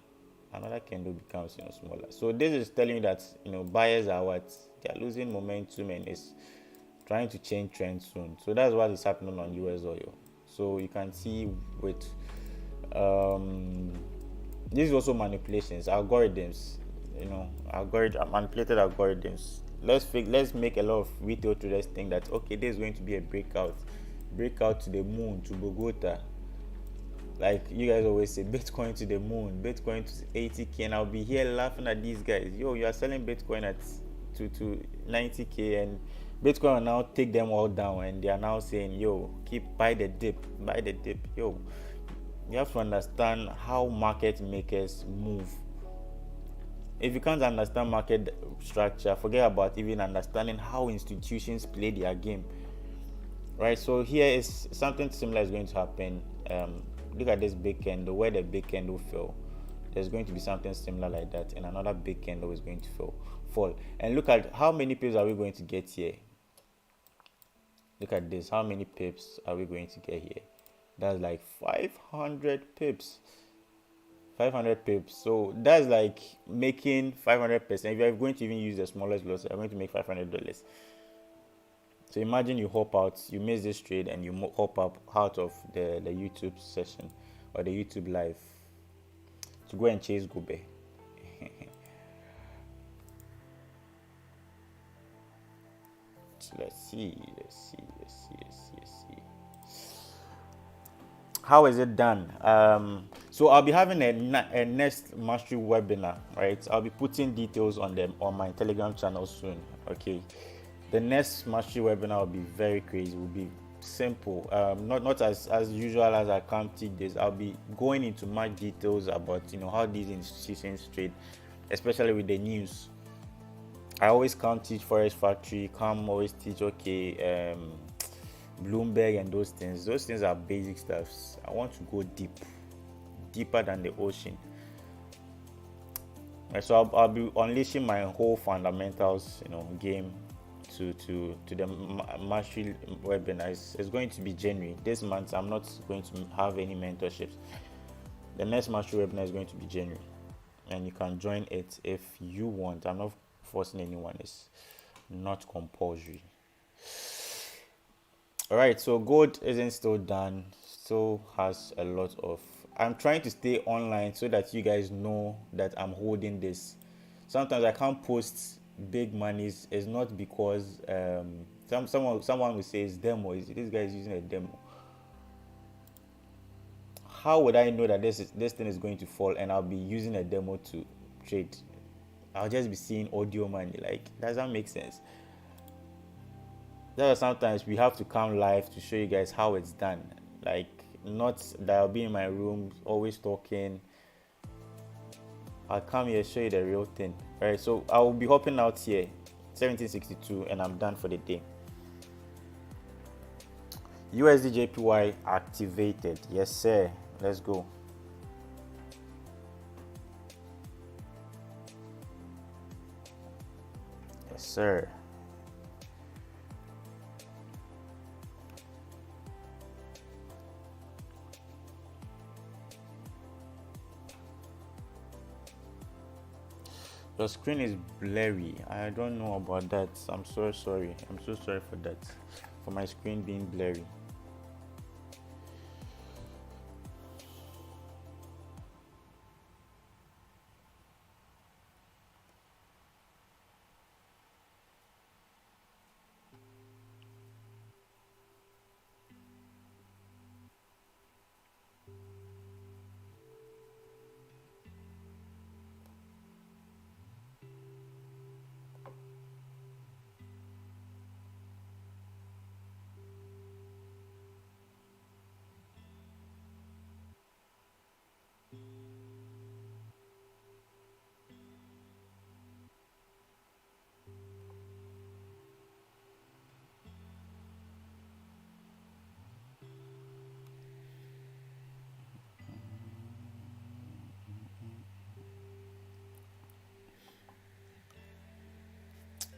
another candle becomes smaller. So this is telling you that buyers are they're losing momentum and it's trying to change trend soon. So that's what is happening on US oil. So you can see with this is also manipulations, algorithms. manipulated algorithms. Let's make a lot of retail traders think that okay, there's going to be a breakout to the moon, to Bogota. Like you guys always say, Bitcoin to the moon, Bitcoin to 80k, and I'll be here laughing at these guys. Yo, you are selling Bitcoin at to 90k, and Bitcoin will now take them all down, and they are now saying, yo, buy the dip. Yo, you have to understand how market makers move. If you can't understand market structure, forget about even understanding how institutions play their game. Right, so here is something similar is going to happen. Look at this big candle, where the big candle fell. There's going to be something similar like that, and another big candle is going to fall. And look at how many pips are we going to get here. Look at this, how many pips are we going to get here? That's like 500 pips. 500 pips. So that's like making 500%. If you're going to even use the smallest loss, you're going to make $500. So imagine you hop out, you miss this trade, and you hop up out of the YouTube session or the YouTube live to go and chase Gobe. So let's see. How is it done? So I'll be having a next mastery webinar, right? I'll be putting details on them on my Telegram channel soon. Okay. The next mastery webinar will be very crazy. It will be simple, not as usual as I come teach this. I'll be going into much details about how these institutions trade, especially with the news. I always come teach Forex Factory, always teach Bloomberg and those things. Those things are basic stuffs. I want to go deeper than the ocean. Right, so I'll be unleashing my whole fundamentals game to the mastery webinar. It's going to be January. This month I'm not going to have any mentorships. The next mastery webinar is going to be January, and you can join it if you want. I'm not forcing anyone. It's not compulsory. All right, so gold isn't still done. Still has a lot of. I'm trying to stay online so that you guys know that I'm holding this. Sometimes I can't post big monies. It's not because someone will say it's demo. This guy is using a demo. How would I know that this thing is going to fall and I'll be using a demo to trade? I'll just be seeing audio money. Like, does that make sense? There are sometimes we have to come live to show you guys how it's done. Like, not that I'll be in my room always talking. I'll come here, show you the real thing. All right, so I will be hopping out here 1762, and I'm done for the day. USD JPY activated. Yes, sir. Let's go. Yes, sir. Your screen is blurry. I don't know about that. I'm so sorry. I'm so sorry for that. For my screen being blurry.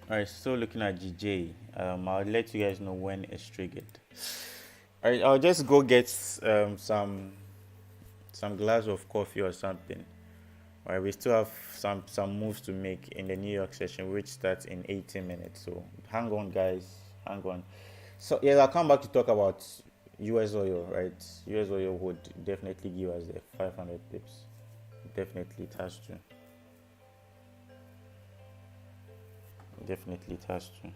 All right, so looking at GJ, I'll let you guys know when it's triggered. All right, I'll just go get some glass of coffee or something. All right, we still have some moves to make in the New York session, which starts in 18 minutes. So hang on, guys, hang on. So yes, I'll come back to talk about US oil. Right, US oil would definitely give us the 500 pips. Definitely, it has to. Definitely, it has to.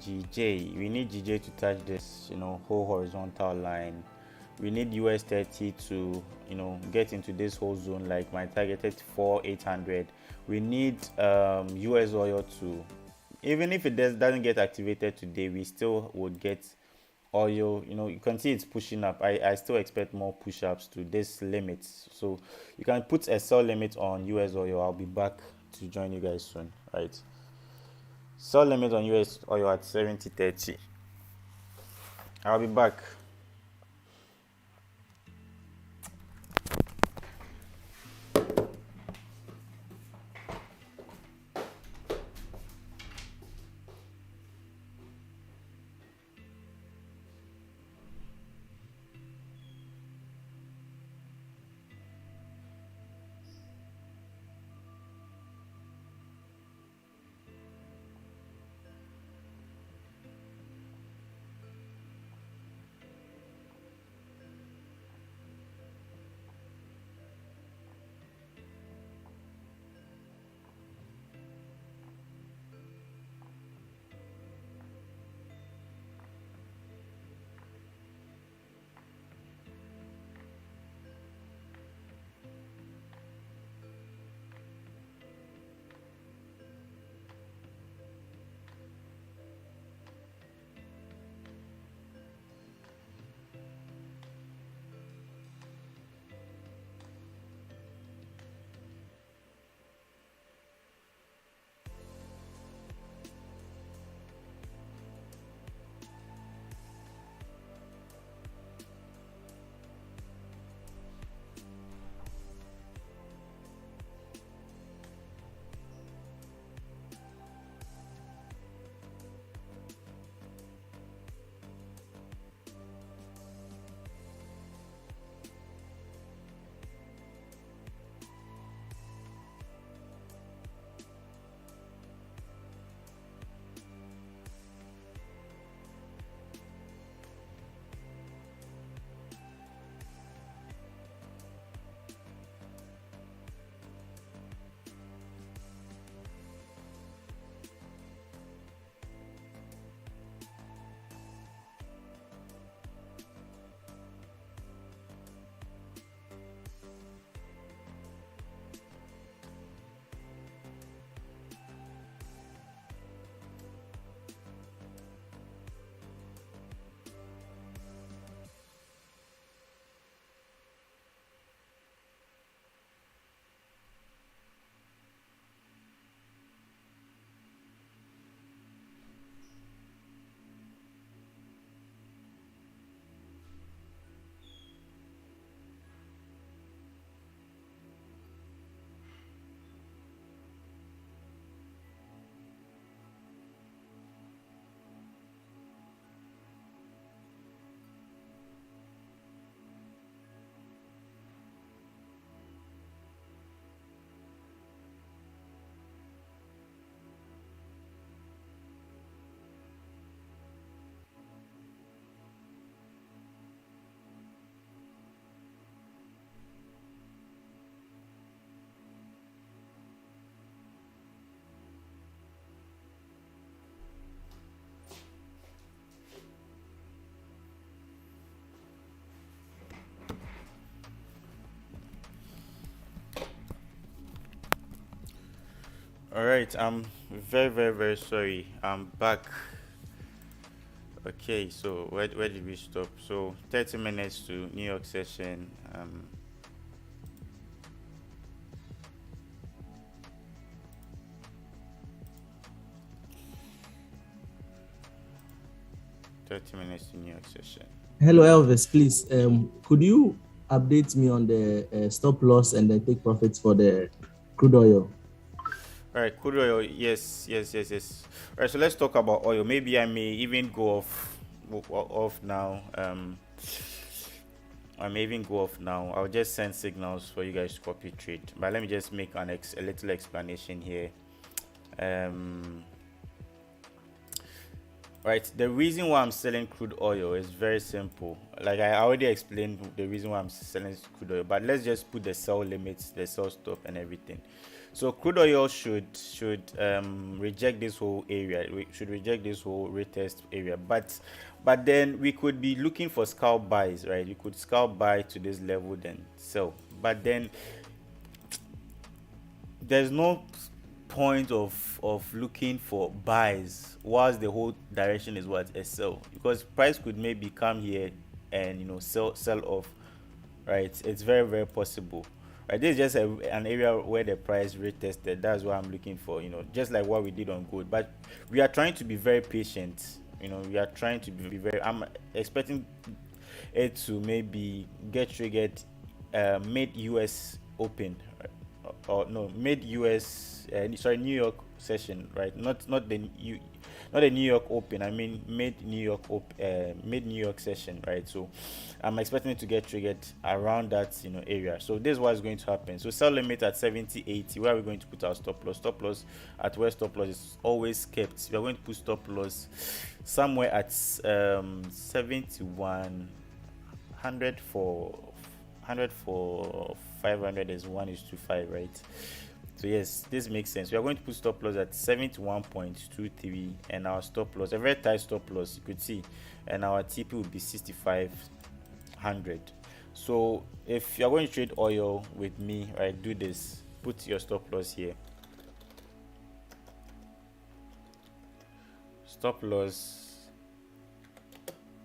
GJ, we need GJ to touch this, whole horizontal line. We need US 30 to, get into this whole zone, like my targeted 4,800. We need US oil to, even if it doesn't get activated today, we still would get oil. You can see it's pushing up. I still expect more push-ups to this limit. So you can put a sell limit on US oil. I'll be back to join you guys soon, right? Sell limit on US oil at 70.30. I'll be back. All right, I'm very sorry. I'm back. Okay, so where did we stop? So 30 minutes to New York session. 30 minutes to New York session. Hello, Elvis. Please, could you update me on the stop loss and the take profits for the crude oil? All right, crude oil. Yes. All right, so let's talk about oil. Maybe I may even go off now. I may even go off now. I'll just send signals for you guys to copy trade. But let me just make a little explanation here. Right, the reason why I'm selling crude oil is very simple. Like I already explained the reason why I'm selling crude oil, but let's just put the sell limits, the sell stop, and everything. So crude oil should reject this whole area. We should reject this whole retest area, but then we could be looking for scalp buys, right? You could scalp buy to this level, then sell, but then there's no point of looking for buys whilst the whole direction is what a sell, because price could maybe come here and sell off, right? It's very possible, right? This is just an area where the price retested. That's what I'm looking for, just like what we did on gold. But we are trying to be very patient. We are trying to be very, I'm expecting it to maybe get triggered mid US open, or no, mid US New York session, right? Not the New York open. I mean mid New York session, right? So I'm expecting it to get triggered around that area. So this is what is going to happen. So sell limit at 70.80. Where are we going to put our stop loss? Stop loss at where stop loss is always kept. We are going to put stop loss somewhere at 7100 for 500 is 1:5, right? So yes, this makes sense. We are going to put stop loss at 71.23, and our stop loss, a very tight stop loss, you could see, and our TP would be 6500. So if you're going to trade oil with me, right, do this. Put your stop loss here. Stop loss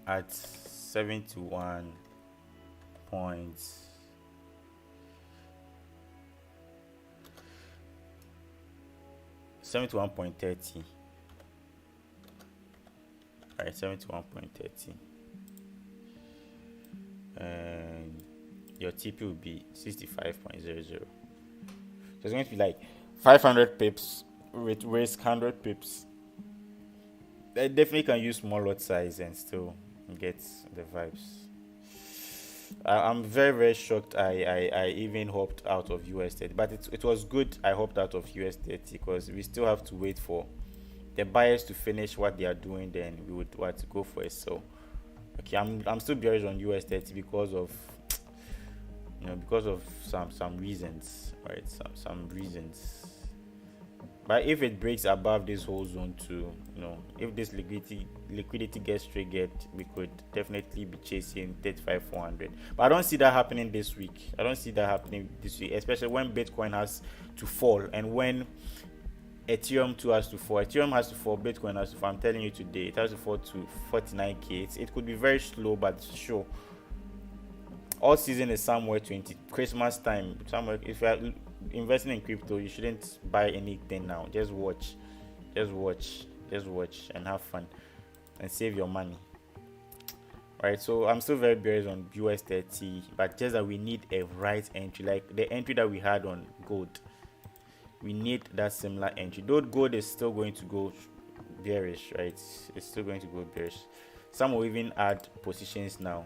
at 71 points. 71.30. All right, 71.30, and your TP will be 65.00. So it's going to be like 500 pips with risk 100 pips. I definitely can use small lot size and still get the vibes. I'm very shocked. I even hopped out of US30, but it was good I hopped out of US30, because we still have to wait for the buyers to finish what they are doing. Then we would want to go for it. So okay, I'm still bearish on US30 because of some reasons, right? Some reasons. But if it breaks above this whole zone too, if this liquidity gets triggered, we could definitely be chasing 35,400. But I don't see that happening this week. Especially when Bitcoin has to fall, and when Ethereum too has to fall. Ethereum has to fall, Bitcoin has to fall. I'm telling you today, it has to fall to 49k. It could be very slow, but sure. All season is somewhere 20 Christmas time. Somewhere, if you are investing in crypto, you shouldn't buy anything now. Just watch and have fun and save your money. Right, so I'm still very bearish on US30, but just that we need a right entry, like the entry that we had on gold. We need that similar entry. Though gold is still going to go bearish, right? It's still going to go bearish. Some will even add positions now.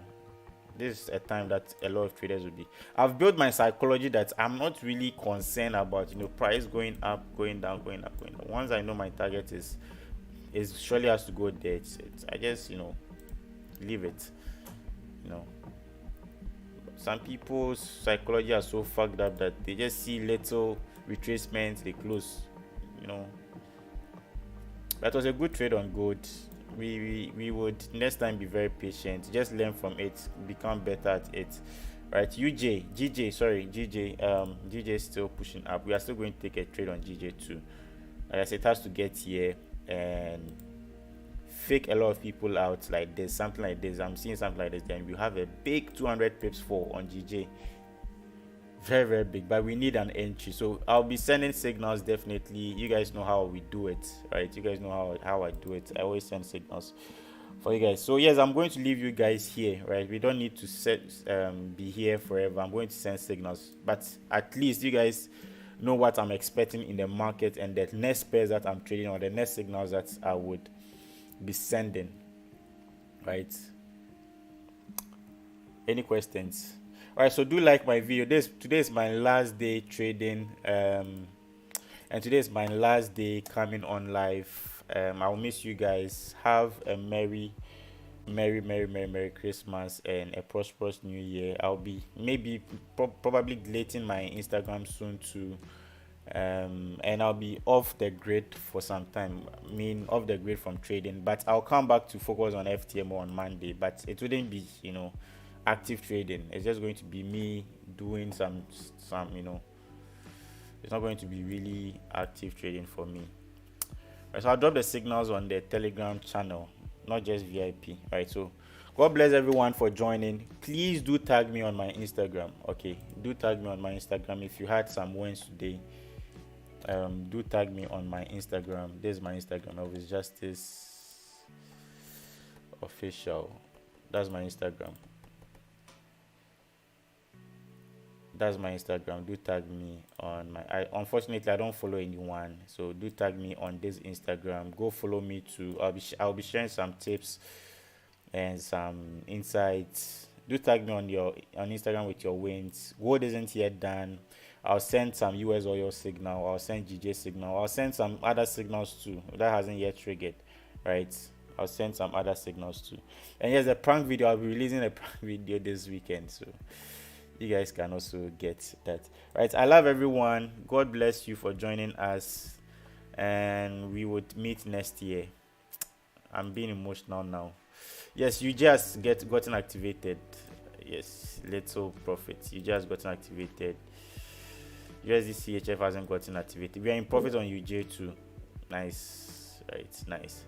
This is a time that a lot of traders will be. I've built my psychology that I'm not really concerned about price going up, going down, going up, going down. Once I know my target is surely has to go there, I just leave it. Some people's psychology are so fucked up that they just see little retracements, they close. That was a good trade on gold. We would next time be very patient, just learn from it, become better at it, right? GJ is still pushing up. We are still going to take a trade on GJ too. Like I said, it has to get here and fake a lot of people out. Like there's something like this, I'm seeing something like this, then we have a big 200 pips for on GJ. Very, very big, but we need an entry. So I'll be sending signals. Definitely, you guys know how we do it, right? You guys know how I do it. I always send signals for you guys. So yes, I'm going to leave you guys here, right? We don't need to be here forever. I'm going to send signals, but at least you guys know what I'm expecting in the market and the next pairs that I'm trading, or the next signals that I would be sending, right? Any questions? All right, so do like my video. Today is my last day trading, and today is my last day coming on live. I'll miss you guys. Have a merry Christmas and a prosperous new year. I'll be maybe probably deleting my Instagram soon too, and I'll be off the grid for some time. I mean, off the grid from trading, but I'll come back to focus on FTMO on Monday. But it wouldn't be, active trading. It's just going to be me doing some, it's not going to be really active trading for me. Right, so I'll drop the signals on the Telegram channel, not just VIP. Right, so God bless everyone for joining. Please do tag me on my Instagram. Okay, do tag me on my Instagram if you had some wins today. Do tag me on my Instagram. This is my Instagram, Elvis Justice Official. That's my Instagram. Do tag me on my. Unfortunately, I don't follow anyone, so do tag me on this Instagram. Go follow me too. I'll be sharing some tips and some insights. Do tag me on Instagram with your wins. Gold isn't yet done. I'll send some US oil signal. I'll send GJ signal. I'll send some other signals too that hasn't yet triggered, right? I'll send some other signals too. And yes, a prank video. I'll be releasing a prank video this weekend, so you guys can also get that. Right, I love everyone. God bless you for joining us, and we would meet next year. I'm being emotional now. Yes, you just gotten activated. Yes, little profit. You just gotten activated. USD CHF hasn't gotten activated. We are in profit on UJ too. Nice, right? Nice.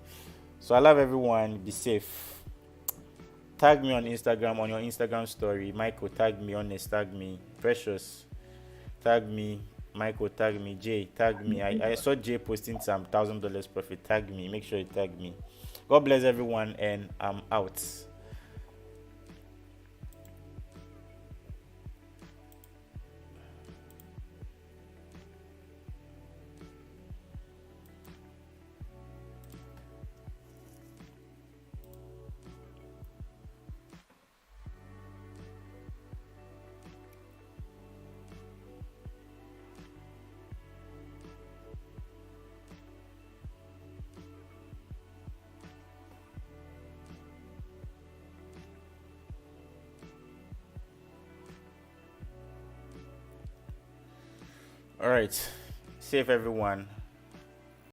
So I love everyone. Be safe. Tag me on Instagram, on your Instagram story. Michael, tag me. Honest, tag me. Precious, tag me. Michael, tag me. Jay, tag me. I saw Jay posting some $1,000 profit. Tag me. Make sure you tag me. God bless everyone, and I'm out. All right, safe everyone.